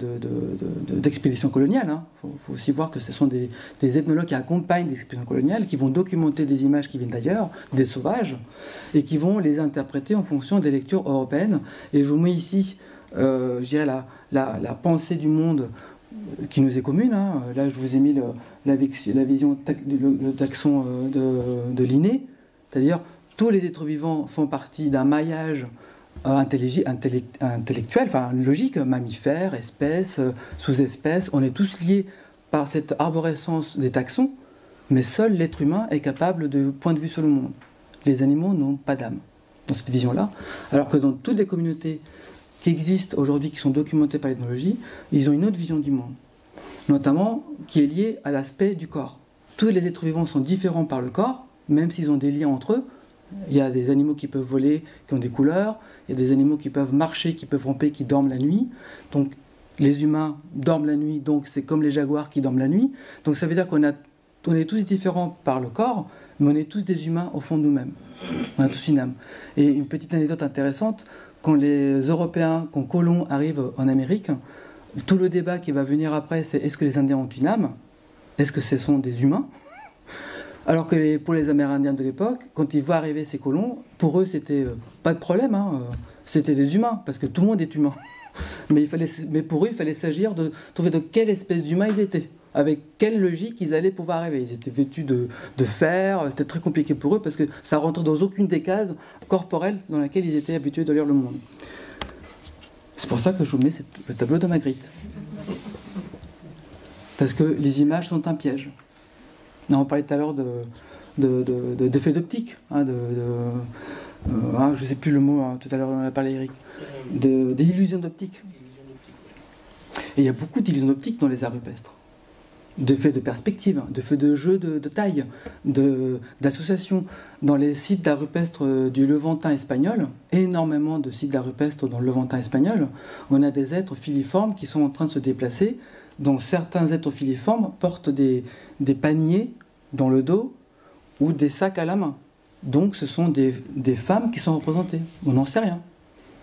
d'expéditions coloniales. Hein. Faut aussi voir que ce sont des ethnologues qui accompagnent des expéditions coloniales, qui vont documenter des images qui viennent d'ailleurs, des sauvages, et qui vont les interpréter en fonction des lectures européennes. Et je vous mets ici, je dirais, la pensée du monde qui nous est commune. Hein. Là, je vous ai mis la vision, le taxon de Linné, c'est-à-dire tous les êtres vivants font partie d'un maillage intellectuel, enfin logique, mammifères, espèces, sous-espèces, on est tous liés par cette arborescence des taxons, mais seul l'être humain est capable de point de vue sur le monde. Les animaux n'ont pas d'âme dans cette vision-là, alors que dans toutes les communautés qui existent aujourd'hui, qui sont documentées par l'ethnologie, ils ont une autre vision du monde, notamment qui est liée à l'aspect du corps. Tous les êtres vivants sont différents par le corps, même s'ils ont des liens entre eux. Il y a des animaux qui peuvent voler, qui ont des couleurs, il y a des animaux qui peuvent marcher, qui peuvent ramper, qui dorment la nuit. Donc les humains dorment la nuit, donc c'est comme les jaguars qui dorment la nuit. Donc ça veut dire qu'on est tous différents par le corps, mais on est tous des humains au fond de nous-mêmes. On a tous une âme. Et une petite anecdote intéressante, quand les Européens, quand Colomb arrive en Amérique, tout le débat qui va venir après, c'est est-ce que les Indiens ont une âme? Est-ce que ce sont des humains? Alors que pour les Amérindiens de l'époque, quand ils voient arriver ces colons, pour eux c'était pas de problème, hein, c'était des humains, parce que tout le monde est humain. Mais pour eux, il fallait s'agir de trouver de quelle espèce d'humains ils étaient, avec quelle logique ils allaient pouvoir arriver. Ils étaient vêtus de fer, c'était très compliqué pour eux, parce que ça rentre dans aucune des cases corporelles dans lesquelles ils étaient habitués de lire le monde. C'est pour ça que je vous mets le tableau de Magritte. Parce que les images sont un piège. On parlait tout à l'heure d'effets d'optique, hein, je ne sais plus le mot, hein, tout à l'heure on a parlé Eric, des illusions d'optique. Et il y a beaucoup d'illusions d'optique dans les arts rupestres, d'effets de perspective, d'effets de jeu de taille, d'association. Dans les sites d'art rupestre du Levantin espagnol, énormément de sites d'art rupestre dans le Levantin espagnol, on a des êtres filiformes qui sont en train de se déplacer, dont certains êtres filiformes portent des paniers dans le dos ou des sacs à la main. Donc ce sont des femmes qui sont représentées. On n'en sait rien.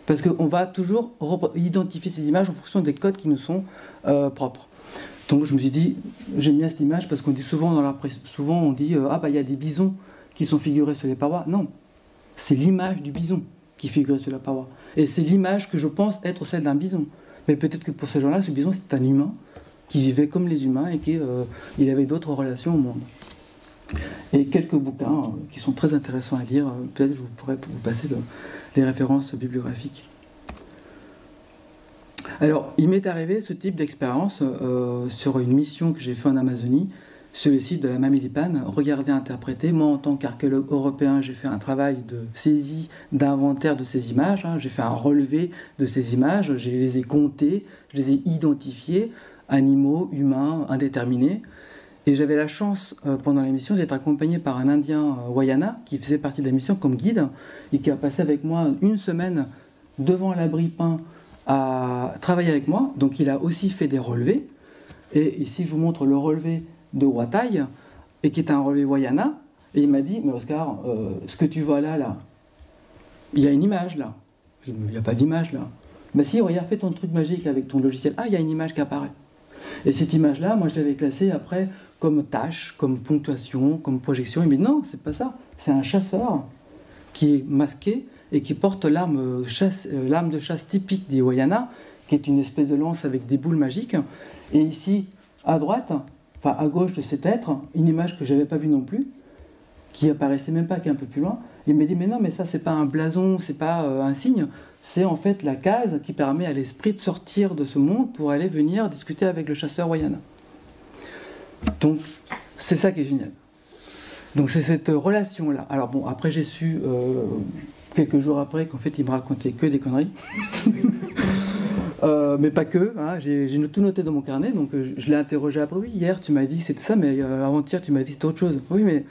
Parce qu'on va toujours identifier ces images en fonction des codes qui nous sont propres. Donc je me suis dit, j'aime bien cette image parce qu'on dit souvent dans la presse, souvent on dit il y a des bisons qui sont figurés sur les parois. Non, c'est l'image du bison qui figure sur la paroi. Et c'est l'image que je pense être celle d'un bison. Mais peut-être que pour ces gens-là, ce bison c'était un humain qui vivait comme les humains et qu'il avait d'autres relations au monde. Et quelques bouquins qui sont très intéressants à lire. Peut-être je pourrais vous passer les références bibliographiques. Alors, il m'est arrivé ce type d'expérience sur une mission que j'ai faite en Amazonie, sur le site de la Mamilipane, regarder, interpréter. Moi, en tant qu'archéologue européen, j'ai fait un travail de saisie, d'inventaire de ces images. Hein. J'ai fait un relevé de ces images, je les ai comptées, je les ai identifiées, animaux, humains, indéterminés. Et j'avais la chance, pendant la mission, d'être accompagné par un Indien Wayana, qui faisait partie de la mission comme guide, et qui a passé avec moi une semaine devant l'abri peint à travailler avec moi. Donc il a aussi fait des relevés. Et ici, je vous montre le relevé de Huataï, et qui est un relevé Wayana. Et il m'a dit, mais Oscar, ce que tu vois là, il y a une image là. Je dis, il n'y a pas d'image là. Mais si, regarde, fais ton truc magique avec ton logiciel. Ah, il y a une image qui apparaît. Et cette image-là, moi, je l'avais classée après comme tâche, comme ponctuation, comme projection. Il me dit, non, c'est pas ça. C'est un chasseur qui est masqué et qui porte l'arme de chasse typique des Wayana, qui est une espèce de lance avec des boules magiques. Et ici, à droite, enfin à gauche de cet être, une image que je n'avais pas vue non plus, qui apparaissait même pas, qui est un peu plus loin. Il m'a dit, mais non, mais ça, c'est pas un blason, c'est pas un signe, c'est en fait la case qui permet à l'esprit de sortir de ce monde pour aller venir discuter avec le chasseur Wayana. Donc, c'est ça qui est génial. Donc, c'est cette relation-là. Alors bon, après, j'ai su, quelques jours après, qu'en fait, il me racontait que des conneries. Mais pas que, hein. J'ai tout noté dans mon carnet, donc je l'ai interrogé après. Oui, hier tu m'as dit que c'était ça, mais avant-hier tu m'as dit que c'était autre chose. Oui, mais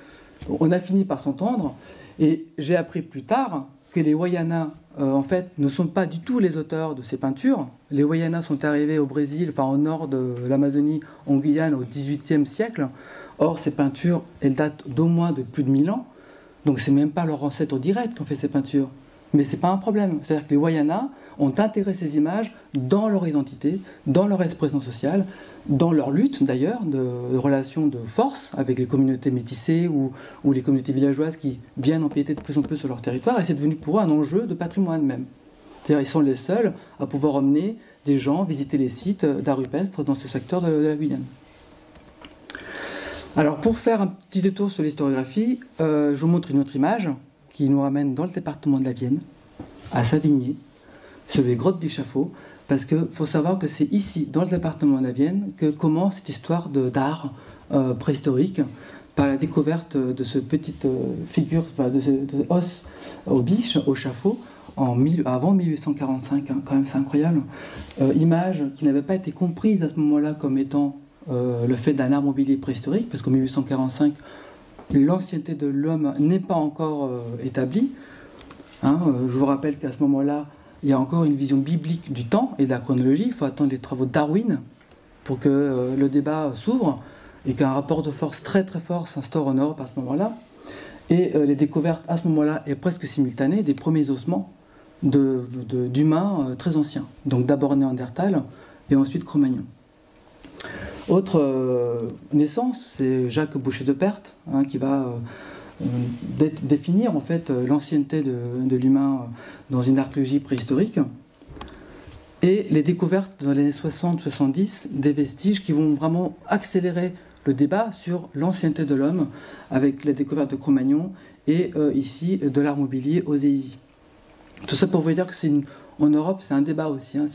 on a fini par s'entendre, et j'ai appris plus tard que les Wayana, en fait, ne sont pas du tout les auteurs de ces peintures. Les Wayana sont arrivés au Brésil, enfin au nord de l'Amazonie, en Guyane, au XVIIIe siècle. Or, ces peintures, elles datent d'au moins de plus de 1000 ans, donc c'est même pas leur ancêtre direct qui ont fait ces peintures. Mais c'est pas un problème, c'est-à-dire que les Wayana ont intégré ces images dans leur identité, dans leur expression sociale, dans leur lutte d'ailleurs de relations de force avec les communautés métissées ou les communautés villageoises qui viennent empiéter de plus en plus sur leur territoire, et c'est devenu pour eux un enjeu de patrimoine même. C'est-à-dire ils sont les seuls à pouvoir emmener des gens visiter les sites d'art rupestre dans ce secteur de la Guyane. Alors pour faire un petit détour sur l'historiographie, je vous montre une autre image qui nous ramène dans le département de la Vienne, à Savigny, sur les grottes du Chafaud, parce qu'il faut savoir que c'est ici, dans le département de la Vienne, que commence cette histoire d'art préhistorique, par la découverte de ce petite figure, de os au biche, au Chafaud, avant 1845, hein, quand même c'est incroyable. Image qui n'avait pas été comprise à ce moment-là comme étant le fait d'un art mobilier préhistorique, parce qu'en 1845, l'ancienneté de l'homme n'est pas encore établie. Hein, je vous rappelle qu'à ce moment-là, il y a encore une vision biblique du temps et de la chronologie. Il faut attendre les travaux de Darwin pour que le débat s'ouvre et qu'un rapport de force très très fort s'instaure en Europe à ce moment-là. Et les découvertes à ce moment-là est presque simultanées des premiers ossements d'humains très anciens. Donc d'abord Néandertal et ensuite Cro-Magnon. Autre naissance, c'est Jacques Boucher de Perthes, hein, qui va définir en fait l'ancienneté de l'humain dans une archéologie préhistorique, et les découvertes dans les années 60-70 des vestiges qui vont vraiment accélérer le débat sur l'ancienneté de l'homme avec la découverte de Cro-Magnon et ici de l'art mobilier aux Éisy. Tout ça pour vous dire que en Europe, c'est un débat aussi. Hein,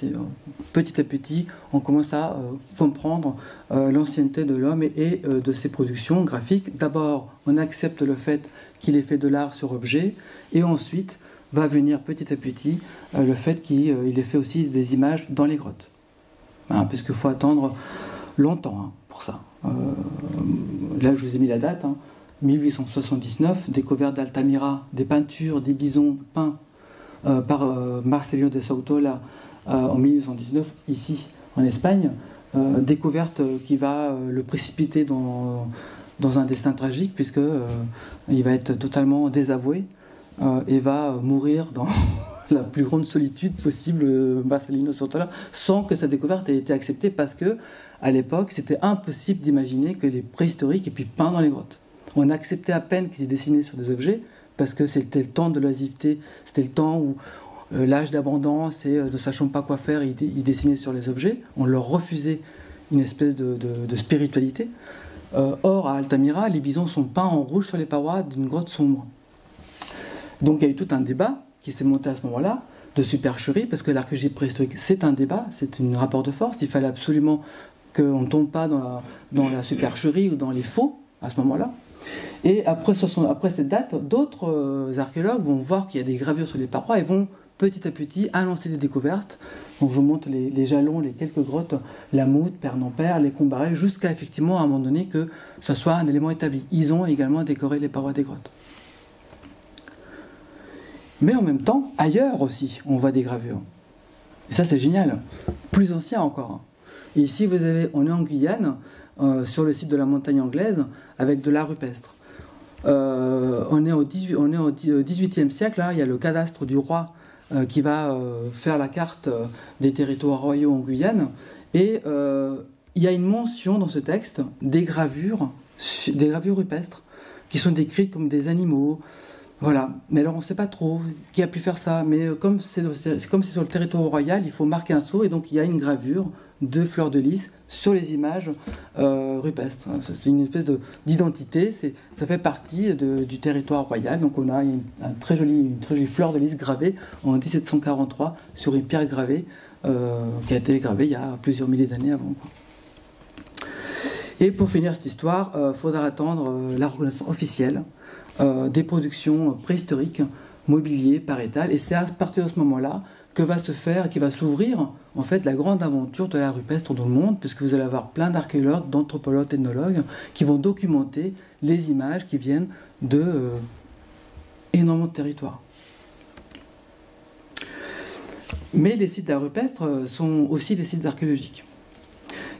petit à petit, on commence à comprendre l'ancienneté de l'homme et de ses productions graphiques. D'abord, on accepte le fait qu'il ait fait de l'art sur objet, et ensuite va venir petit à petit le fait qu'il ait fait aussi des images dans les grottes. Hein, parce qu'il faut attendre longtemps hein, pour ça. Là, je vous ai mis la date. Hein, 1879, découverte d'Altamira, des peintures, des bisons peints par Marcelino de Sautola en 1819, ici en Espagne, découverte qui va le précipiter dans un destin tragique, puisque il va être totalement désavoué et va mourir dans la plus grande solitude possible, Marcelino de Sautola, sans que sa découverte ait été acceptée, parce que à l'époque c'était impossible d'imaginer que les préhistoriques aient pu peindre dans les grottes. On acceptait à peine qu'ils aient dessiné sur des objets, parce que c'était le temps de l'oisiveté, c'était le temps où l'âge d'abondance et ne sachant pas quoi faire, ils dessinaient sur les objets. On leur refusait une espèce de spiritualité. Or, à Altamira, les bisons sont peints en rouge sur les parois d'une grotte sombre. Donc il y a eu tout un débat qui s'est monté à ce moment-là, de supercherie, parce que l'archéologie préhistorique, c'est un débat, c'est un rapport de force. Il fallait absolument qu'on ne tombe pas dans la supercherie ou dans les faux à ce moment-là. Et après cette date, d'autres archéologues vont voir qu'il y a des gravures sur les parois et vont petit à petit annoncer des découvertes. Donc je vous montre les jalons, les quelques grottes, la Moute, Père-Nampère, les Combarets, jusqu'à effectivement à un moment donné que ça soit un élément établi. Ils ont également décoré les parois des grottes. Mais en même temps, ailleurs aussi, on voit des gravures. Et ça, c'est génial. Plus ancien encore. Et ici, on est en Guyane, sur le site de la montagne anglaise, avec de l'art rupestre. On est au 18e siècle, là, il y a le cadastre du roi qui va faire la carte des territoires royaux en Guyane. Et il y a une mention dans ce texte des gravures rupestres, qui sont décrites comme des animaux. Voilà, mais alors on ne sait pas trop qui a pu faire ça, mais comme c'est sur le territoire royal, il faut marquer un sceau, et donc il y a une gravure de fleurs de lys sur les images rupestres. C'est une espèce d'identité, ça fait partie du territoire royal, donc on a une très jolie fleur de lys gravée en 1743 sur une pierre gravée qui a été gravée il y a plusieurs milliers d'années avant. Et pour finir cette histoire, il faudra attendre la reconnaissance officielle des productions préhistoriques mobilier par étal, et c'est à partir de ce moment-là que va s'ouvrir en fait la grande aventure de l'art rupestre dans le monde, puisque vous allez avoir plein d'archéologues, d'anthropologues, ethnologues qui vont documenter les images qui viennent de énormément de territoires. Mais les sites d'art rupestre sont aussi des sites archéologiques.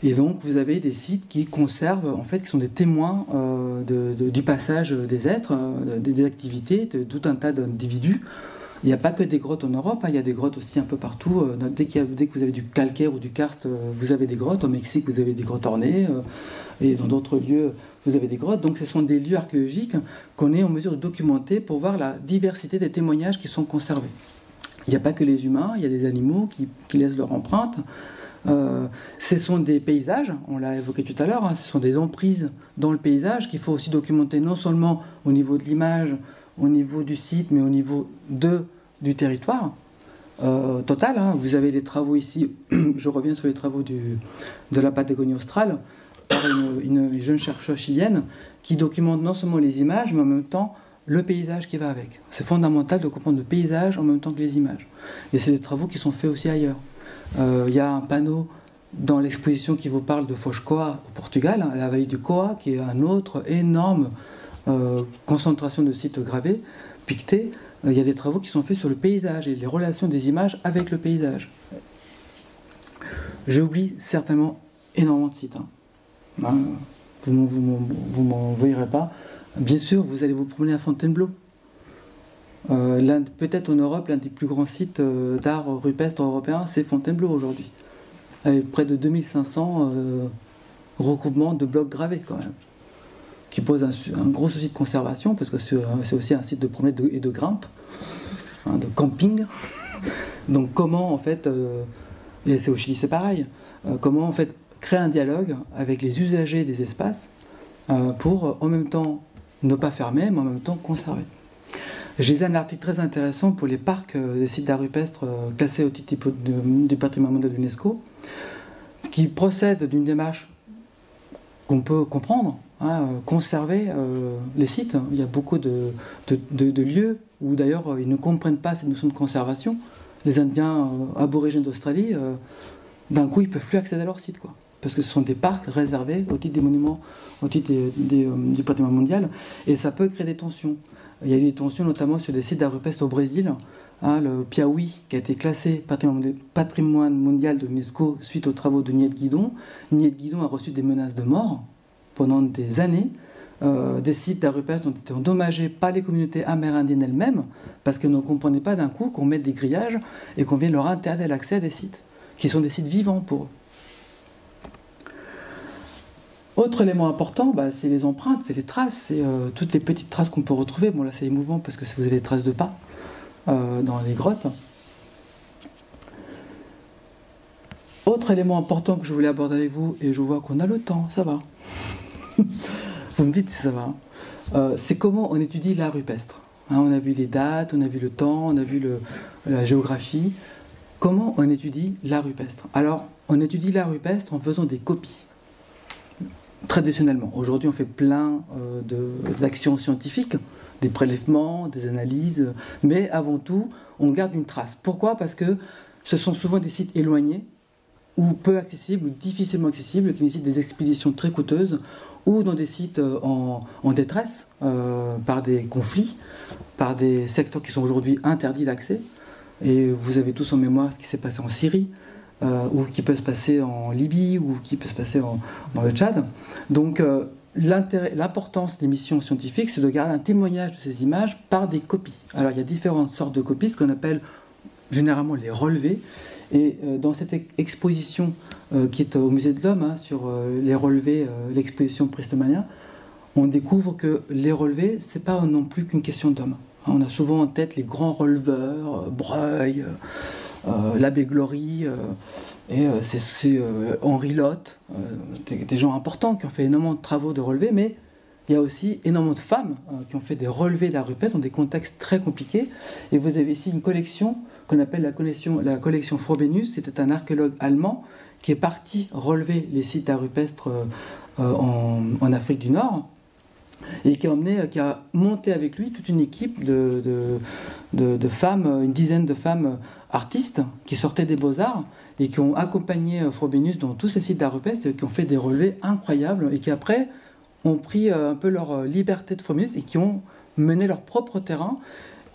Et donc vous avez des sites qui conservent, en fait, qui sont des témoins du passage des êtres, des activités, de tout un tas d'individus. Il n'y a pas que des grottes en Europe, hein, il y a des grottes aussi un peu partout. Dès que vous avez du calcaire ou du karst, vous avez des grottes. Au Mexique, vous avez des grottes ornées, et dans d'autres lieux, vous avez des grottes. Donc ce sont des lieux archéologiques qu'on est en mesure de documenter pour voir la diversité des témoignages qui sont conservés. Il n'y a pas que les humains, il y a des animaux qui laissent leur empreinte. Ce sont des paysages, on l'a évoqué tout à l'heure, hein, ce sont des emprises dans le paysage qu'il faut aussi documenter, non seulement au niveau de l'image, au niveau du site, mais au niveau du territoire total. Hein. Vous avez des travaux ici, je reviens sur les travaux de la Patagonie australe, par une jeune chercheuse chilienne qui documente non seulement les images, mais en même temps le paysage qui va avec. C'est fondamental de comprendre le paysage en même temps que les images. Et c'est des travaux qui sont faits aussi ailleurs. Il y a un panneau dans l'exposition qui vous parle de Foz Coa au Portugal, la vallée du Coa, qui est un autre énorme concentration de sites gravés, piquetés. Il y a des travaux qui sont faits sur le paysage et les relations des images avec le paysage. J'oublie certainement énormément de sites. Hein. Vous m'en voyerez pas. Bien sûr, vous allez vous promener à Fontainebleau. Peut-être en Europe, l'un des plus grands sites d'art rupestre européen, c'est Fontainebleau aujourd'hui. Avec près de 2500 recoupements de blocs gravés quand même. Qui pose un gros souci de conservation, parce que c'est aussi un site de promenade et de grimpe, hein, de camping. Donc comment en fait, et c'est au Chili c'est pareil, comment en fait créer un dialogue avec les usagers des espaces pour en même temps ne pas fermer, mais en même temps conserver. J'ai lu un article très intéressant pour les parcs des sites d'art rupestre classés au titre du patrimoine mondial de l'UNESCO, qui procède d'une démarche qu'on peut comprendre, hein, conserver les sites. Il y a beaucoup de lieux où d'ailleurs ils ne comprennent pas cette notion de conservation. Les Indiens aborigènes d'Australie, d'un coup ils ne peuvent plus accéder à leur site, quoi. Parce que ce sont des parcs réservés au titre des monuments, au titre du patrimoine mondial, et ça peut créer des tensions. Il y a eu des tensions notamment sur des sites d'art rupestre au Brésil, hein, le Piauí qui a été classé patrimoine mondial de l'UNESCO suite aux travaux de Niette Guidon. Niette Guidon a reçu des menaces de mort pendant des années. Des sites d'art rupestre ont été endommagés par les communautés amérindiennes elles-mêmes parce qu'elles ne comprenaient pas d'un coup qu'on mette des grillages et qu'on vienne leur interdire l'accès à des sites qui sont des sites vivants pour eux. Autre élément important, c'est les empreintes, c'est les traces, c'est toutes les petites traces qu'on peut retrouver. Bon là c'est émouvant parce que vous avez des traces de pas dans les grottes. Autre élément important que je voulais aborder avec vous, et je vois qu'on a le temps, ça va. Vous me dites si ça va. C'est comment on étudie l'art rupestre. Hein, on a vu les dates, on a vu le temps, on a vu la géographie. Comment on étudie l'art rupestre? Alors, on étudie l'art rupestre en faisant des copies. Traditionnellement. Aujourd'hui, on fait plein d'actions scientifiques, des prélèvements, des analyses, mais avant tout, on garde une trace. Pourquoi? Parce que ce sont souvent des sites éloignés, ou peu accessibles, ou difficilement accessibles, qui nécessitent des expéditions très coûteuses, ou dans des sites en détresse, par des conflits, par des secteurs qui sont aujourd'hui interdits d'accès. Et vous avez tous en mémoire ce qui s'est passé en Syrie, ou qui peut se passer en Libye, ou qui peut se passer dans le Tchad. Donc l'importance des missions scientifiques, c'est de garder un témoignage de ces images par des copies. Alors il y a différentes sortes de copies, ce qu'on appelle généralement les relevés. Et dans cette exposition qui est au Musée de l'Homme, sur les relevés, l'exposition Pristomania, on découvre que les relevés, c'est pas non plus qu'une question d'hommes. On a souvent en tête les grands releveurs, Breuil, l'abbé Glory, et c'est Henri Lotte, des gens importants qui ont fait énormément de travaux de relevés, mais il y a aussi énormément de femmes qui ont fait des relevés de la rupestre dans des contextes très compliqués. Et vous avez ici une collection qu'on appelle la collection Frobenius. C'était un archéologue allemand qui est parti relever les sites d'art rupestre en Afrique du Nord et qui a monté avec lui toute une équipe de femmes, une dizaine de femmes artistes qui sortaient des Beaux-Arts et qui ont accompagné Frobenius dans tous ces sites d'art rupestre et qui ont fait des relevés incroyables et qui après ont pris un peu leur liberté de Frobenius et qui ont mené leur propre terrain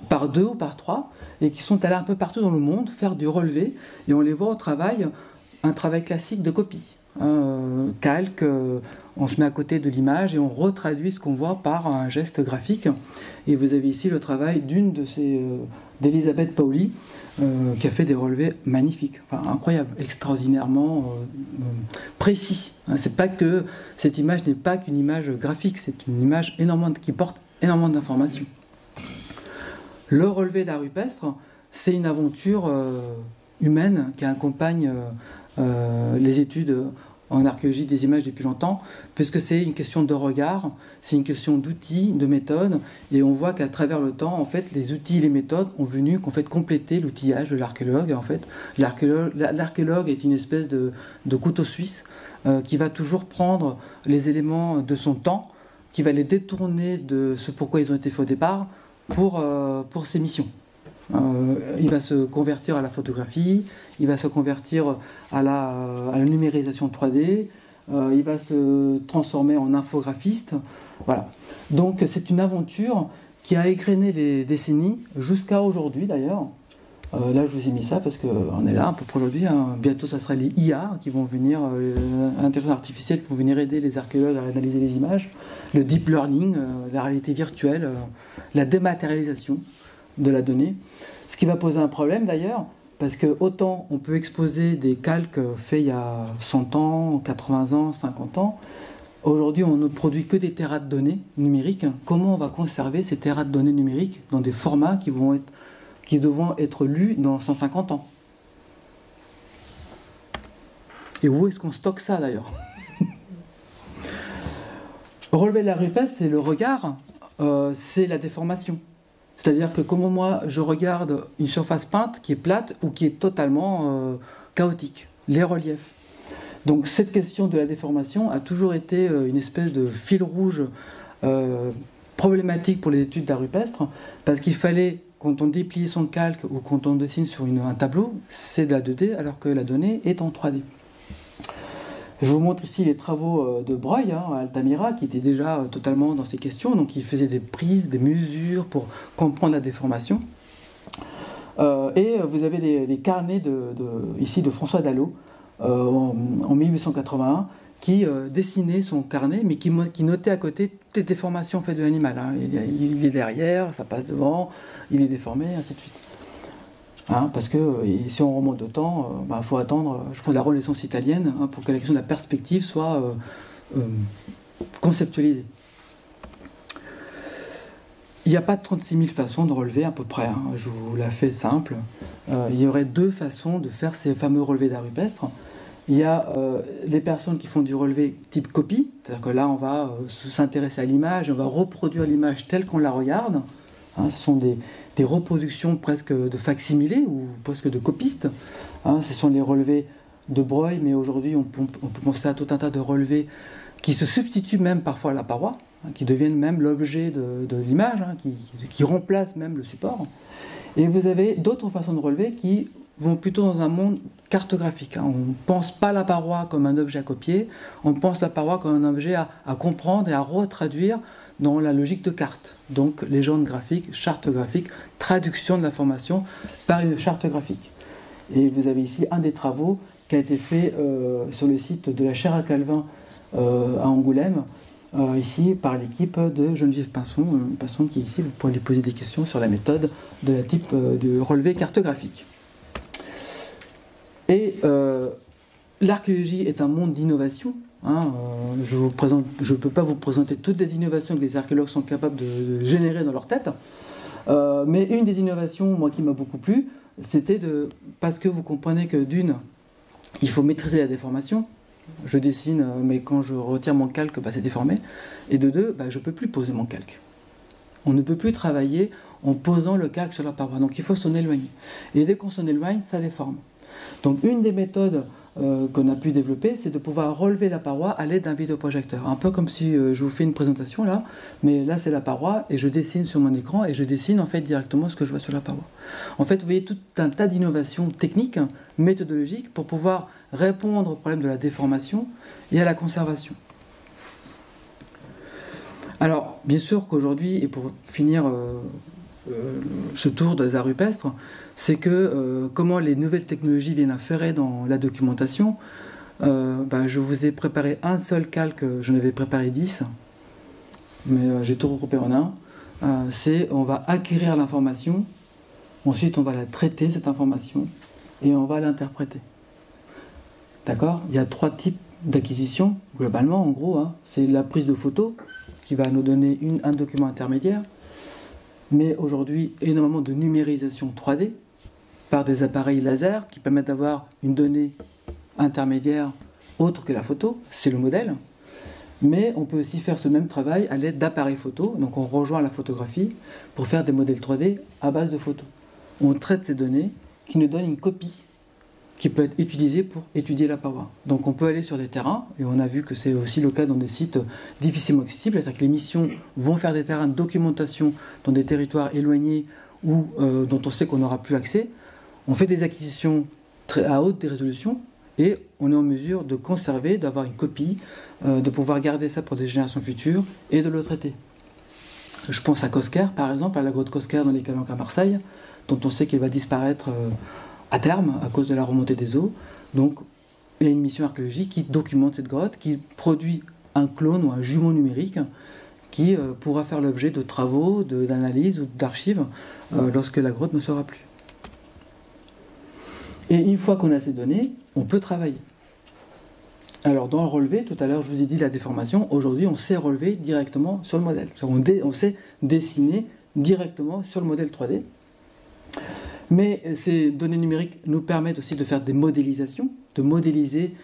par 2 ou par 3 et qui sont allés un peu partout dans le monde faire du relevé et on les voit au travail, un travail classique de copie. Calque, on se met à côté de l'image et on retraduit ce qu'on voit par un geste graphique. Et vous avez ici le travail d'une de ces d'Elisabeth Pauli qui a fait des relevés magnifiques, enfin, incroyables, extraordinairement précis. C'est pas que cette image n'est pas qu'une image graphique, c'est une image qui porte énormément d'informations. Le relevé d'art rupestre, c'est une aventure humaine qui accompagne les études en archéologie des images depuis longtemps, puisque c'est une question de regard, c'est une question d'outils, de méthodes, et on voit qu'à travers le temps, en fait, les outils et les méthodes ont venu qu'en fait, compléter l'outillage de l'archéologue. En fait, l'archéologue est une espèce de couteau suisse qui va toujours prendre les éléments de son temps, qui va les détourner de ce pourquoi ils ont été faits au départ pour ses missions. Il va se convertir à la photographie, il va se convertir à la numérisation 3D, il va se transformer en infographiste. Voilà. Donc c'est une aventure qui a égrené les décennies jusqu'à aujourd'hui d'ailleurs. Là je vous ai mis ça parce qu'on est là un peu pour aujourd'hui. Bientôt ça sera les IA qui vont venir, l'intelligence artificielle qui vont venir aider les archéologues à analyser les images, le deep learning, la réalité virtuelle, la dématérialisation de la donnée. Ce qui va poser un problème d'ailleurs, parce que autant on peut exposer des calques faits il y a 100 ans, 80 ans, 50 ans, aujourd'hui on ne produit que des terras de données numériques. Comment on va conserver ces terras de données numériques dans des formats qui devront être lus dans 150 ans? Et où est-ce qu'on stocke ça d'ailleurs? Relever la rupestre, c'est le regard, c'est la déformation. C'est-à-dire que comment moi je regarde une surface peinte qui est plate ou qui est totalement chaotique, les reliefs. Donc cette question de la déformation a toujours été une espèce de fil rouge problématique pour les études d'art rupestre, parce qu'il fallait, quand on déplie son calque ou quand on dessine sur un tableau, c'est de la 2D alors que la donnée est en 3D. Je vous montre ici les travaux de Breuil à Altamira, qui était déjà totalement dans ces questions. Donc il faisait des prises, des mesures pour comprendre la déformation. Et vous avez les carnets ici de François Dallot en 1881 qui dessinait son carnet, mais qui notait à côté toutes les déformations faites de l'animal. Il est derrière, ça passe devant, il est déformé, ainsi de suite. Parce que si on remonte de temps, faut attendre, je pense, la Renaissance italienne pour que la question de la perspective soit conceptualisée. Il n'y a pas 36 000 façons de relever à peu près, je vous la fais simple. Il y aurait 2 façons de faire ces fameux relevés d'art rupestre. Il y a les personnes qui font du relevé type copie, c'est-à-dire que là on va s'intéresser à l'image, on va reproduire l'image telle qu'on la regarde. Ce sont des reproductions presque de facsimilés ou presque de copistes. Ce sont les relevés de Breuil, mais aujourd'hui on peut penser à tout un tas de relevés qui se substituent même parfois à la paroi, qui deviennent même l'objet de l'image, qui remplacent même le support. Et vous avez d'autres façons de relever qui vont plutôt dans un monde cartographique. On ne pense pas la paroi comme un objet à copier, on pense la paroi comme un objet à comprendre et à retraduire dans la logique de carte. Donc légende graphique, charte graphique, traduction de l'information par une charte graphique. Et vous avez ici un des travaux qui a été fait sur le site de la chaire à Calvin à Angoulême, ici par l'équipe de Geneviève Pinson, Pinson qui est ici, vous pourrez lui poser des questions sur la méthode de la type de relevé cartographique. Et l'archéologie est un monde d'innovation. Je ne peux pas vous présenter toutes les innovations que les archéologues sont capables de générer dans leur tête, mais une des innovations, moi, qui m'a beaucoup plu, c'était parce que vous comprenez que d'une, il faut maîtriser la déformation. Je dessine, mais quand je retire mon calque, c'est déformé. Et de deux, je ne peux plus poser mon calque. On ne peut plus travailler en posant le calque sur la paroi. Donc il faut s'en éloigner. Et dès qu'on s'en éloigne, ça déforme. Donc une des méthodes qu'on a pu développer, c'est de pouvoir relever la paroi à l'aide d'un vidéoprojecteur. Un peu comme si je vous fais une présentation là, mais là c'est la paroi et je dessine sur mon écran et je dessine en fait directement ce que je vois sur la paroi. En fait, vous voyez tout un tas d'innovations techniques, méthodologiques pour pouvoir répondre au problème de la déformation et à la conservation. Alors, bien sûr qu'aujourd'hui, et pour finir ce tour des arts rupestres, c'est que comment les nouvelles technologies viennent inférer dans la documentation. Je vous ai préparé un seul calque, j'en avais préparé 10, mais j'ai tout regroupé en un. On va acquérir l'information, ensuite on va la traiter, cette information, et on va l'interpréter. D'accord ? Il y a 3 types d'acquisition, globalement, en gros. C'est la prise de photo, qui va nous donner un document intermédiaire, mais aujourd'hui, énormément de numérisation 3D, par des appareils laser qui permettent d'avoir une donnée intermédiaire autre que la photo, c'est le modèle. Mais on peut aussi faire ce même travail à l'aide d'appareils photo, donc on rejoint la photographie pour faire des modèles 3D à base de photos. On traite ces données qui nous donnent une copie qui peut être utilisée pour étudier la paroi. Donc on peut aller sur des terrains, et on a vu que c'est aussi le cas dans des sites difficilement accessibles, c'est-à-dire que les missions vont faire des terrains de documentation dans des territoires éloignés ou dont on sait qu'on n'aura plus accès. On fait des acquisitions à haute résolution et on est en mesure de conserver, d'avoir une copie, de pouvoir garder ça pour des générations futures et de le traiter. Je pense à Cosquer, par exemple, à la grotte Cosquer dans les Calanques à Marseille, dont on sait qu'elle va disparaître à terme à cause de la remontée des eaux. Donc il y a une mission archéologique qui documente cette grotte, qui produit un clone ou un jumeau numérique qui pourra faire l'objet de travaux, d'analyses ou d'archives lorsque la grotte ne sera plus. Et une fois qu'on a ces données, on peut travailler. Alors dans le relevé, tout à l'heure je vous ai dit la déformation, aujourd'hui on sait relever directement sur le modèle. On sait dessiner directement sur le modèle 3D. Mais ces données numériques nous permettent aussi de faire des modélisations, de modéliser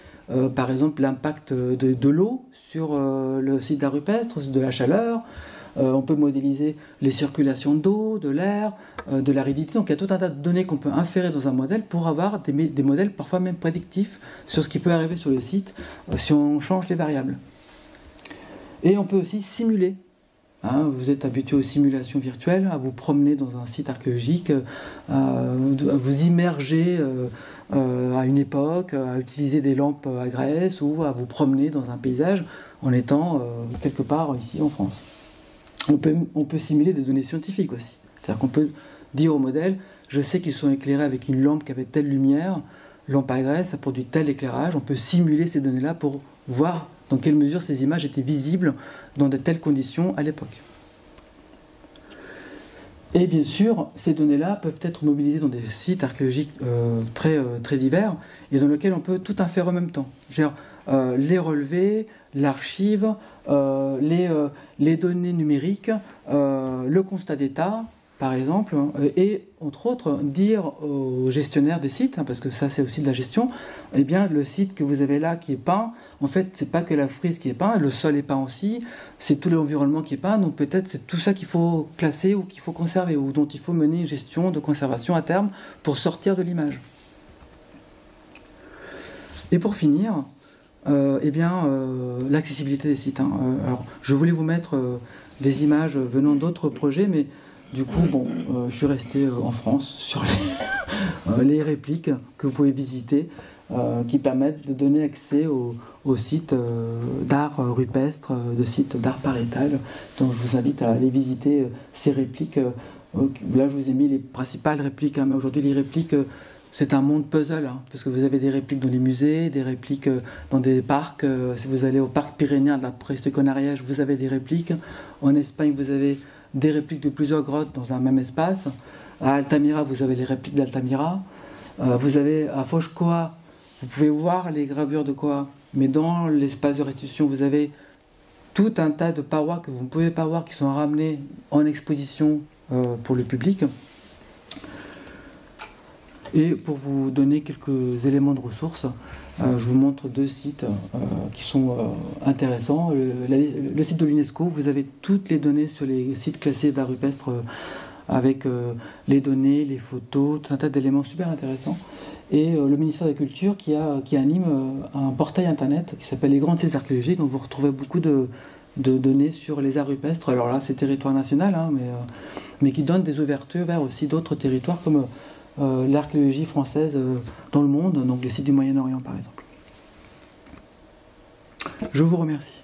par exemple l'impact de l'eau sur le site d'art rupestre, de la chaleur. On peut modéliser les circulations d'eau, de l'air, de l'aridité. Donc il y a tout un tas de données qu'on peut inférer dans un modèle pour avoir des modèles parfois même prédictifs sur ce qui peut arriver sur le site si on change les variables. Et on peut aussi simuler. Vous êtes habitué aux simulations virtuelles, à vous promener dans un site archéologique, à vous immerger à une époque, à utiliser des lampes à graisse ou à vous promener dans un paysage en étant quelque part ici en France. On peut simuler des données scientifiques aussi. C'est-à-dire qu'on peut dire au modèle, je sais qu'ils sont éclairés avec une lampe qui avait telle lumière, lampe à graisse, ça produit tel éclairage. On peut simuler ces données-là pour voir dans quelle mesure ces images étaient visibles dans de telles conditions à l'époque. Et bien sûr, ces données-là peuvent être mobilisées dans des sites archéologiques très divers et dans lesquels on peut tout inférer en même temps. Les relevés, l'archive, les données numériques, le constat d'état, par exemple, et entre autres, dire aux gestionnaires des sites, parce que ça c'est aussi de la gestion, eh bien le site que vous avez là qui est peint, en fait c'est pas que la frise qui est peinte, le sol est peint aussi, c'est tout l'environnement qui est peint, donc peut-être c'est tout ça qu'il faut classer ou qu'il faut conserver, ou dont il faut mener une gestion de conservation à terme pour sortir de l'image. Et pour finir, l'accessibilité des sites. Alors, je voulais vous mettre des images venant d'autres projets, mais Du coup, bon, je suis resté en France sur les répliques que vous pouvez visiter, qui permettent de donner accès au site d'art rupestre, de sites d'art pariétal. Donc je vous invite à aller visiter ces répliques. Là, je vous ai mis les principales répliques, hein, mais aujourd'hui, les répliques, c'est un monde puzzle, hein, parce que vous avez des répliques dans les musées, des répliques dans des parcs. Si vous allez au parc pyrénéen de la préhistoire en vous avez des répliques. En Espagne, vous avez des répliques de plusieurs grottes dans un même espace. À Altamira, vous avez les répliques d'Altamira. Vous avez à Foz Coa, vous pouvez voir les gravures de Coa, mais dans l'espace de restitution, vous avez tout un tas de parois que vous ne pouvez pas voir, qui sont ramenées en exposition pour le public. Et pour vous donner quelques éléments de ressources, je vous montre deux sites qui sont intéressants. Le site de l'UNESCO, vous avez toutes les données sur les sites classés d'art rupestre avec les données, les photos, tout un tas d'éléments super intéressants. Et le ministère de la Culture qui anime un portail internet qui s'appelle Les Grands Sites archéologiques, donc vous retrouvez beaucoup de données sur les arts rupestres. Alors là, c'est territoire national, hein, mais qui donne des ouvertures vers aussi d'autres territoires comme l'archéologie française dans le monde, donc les sites du Moyen-Orient par exemple. Je vous remercie.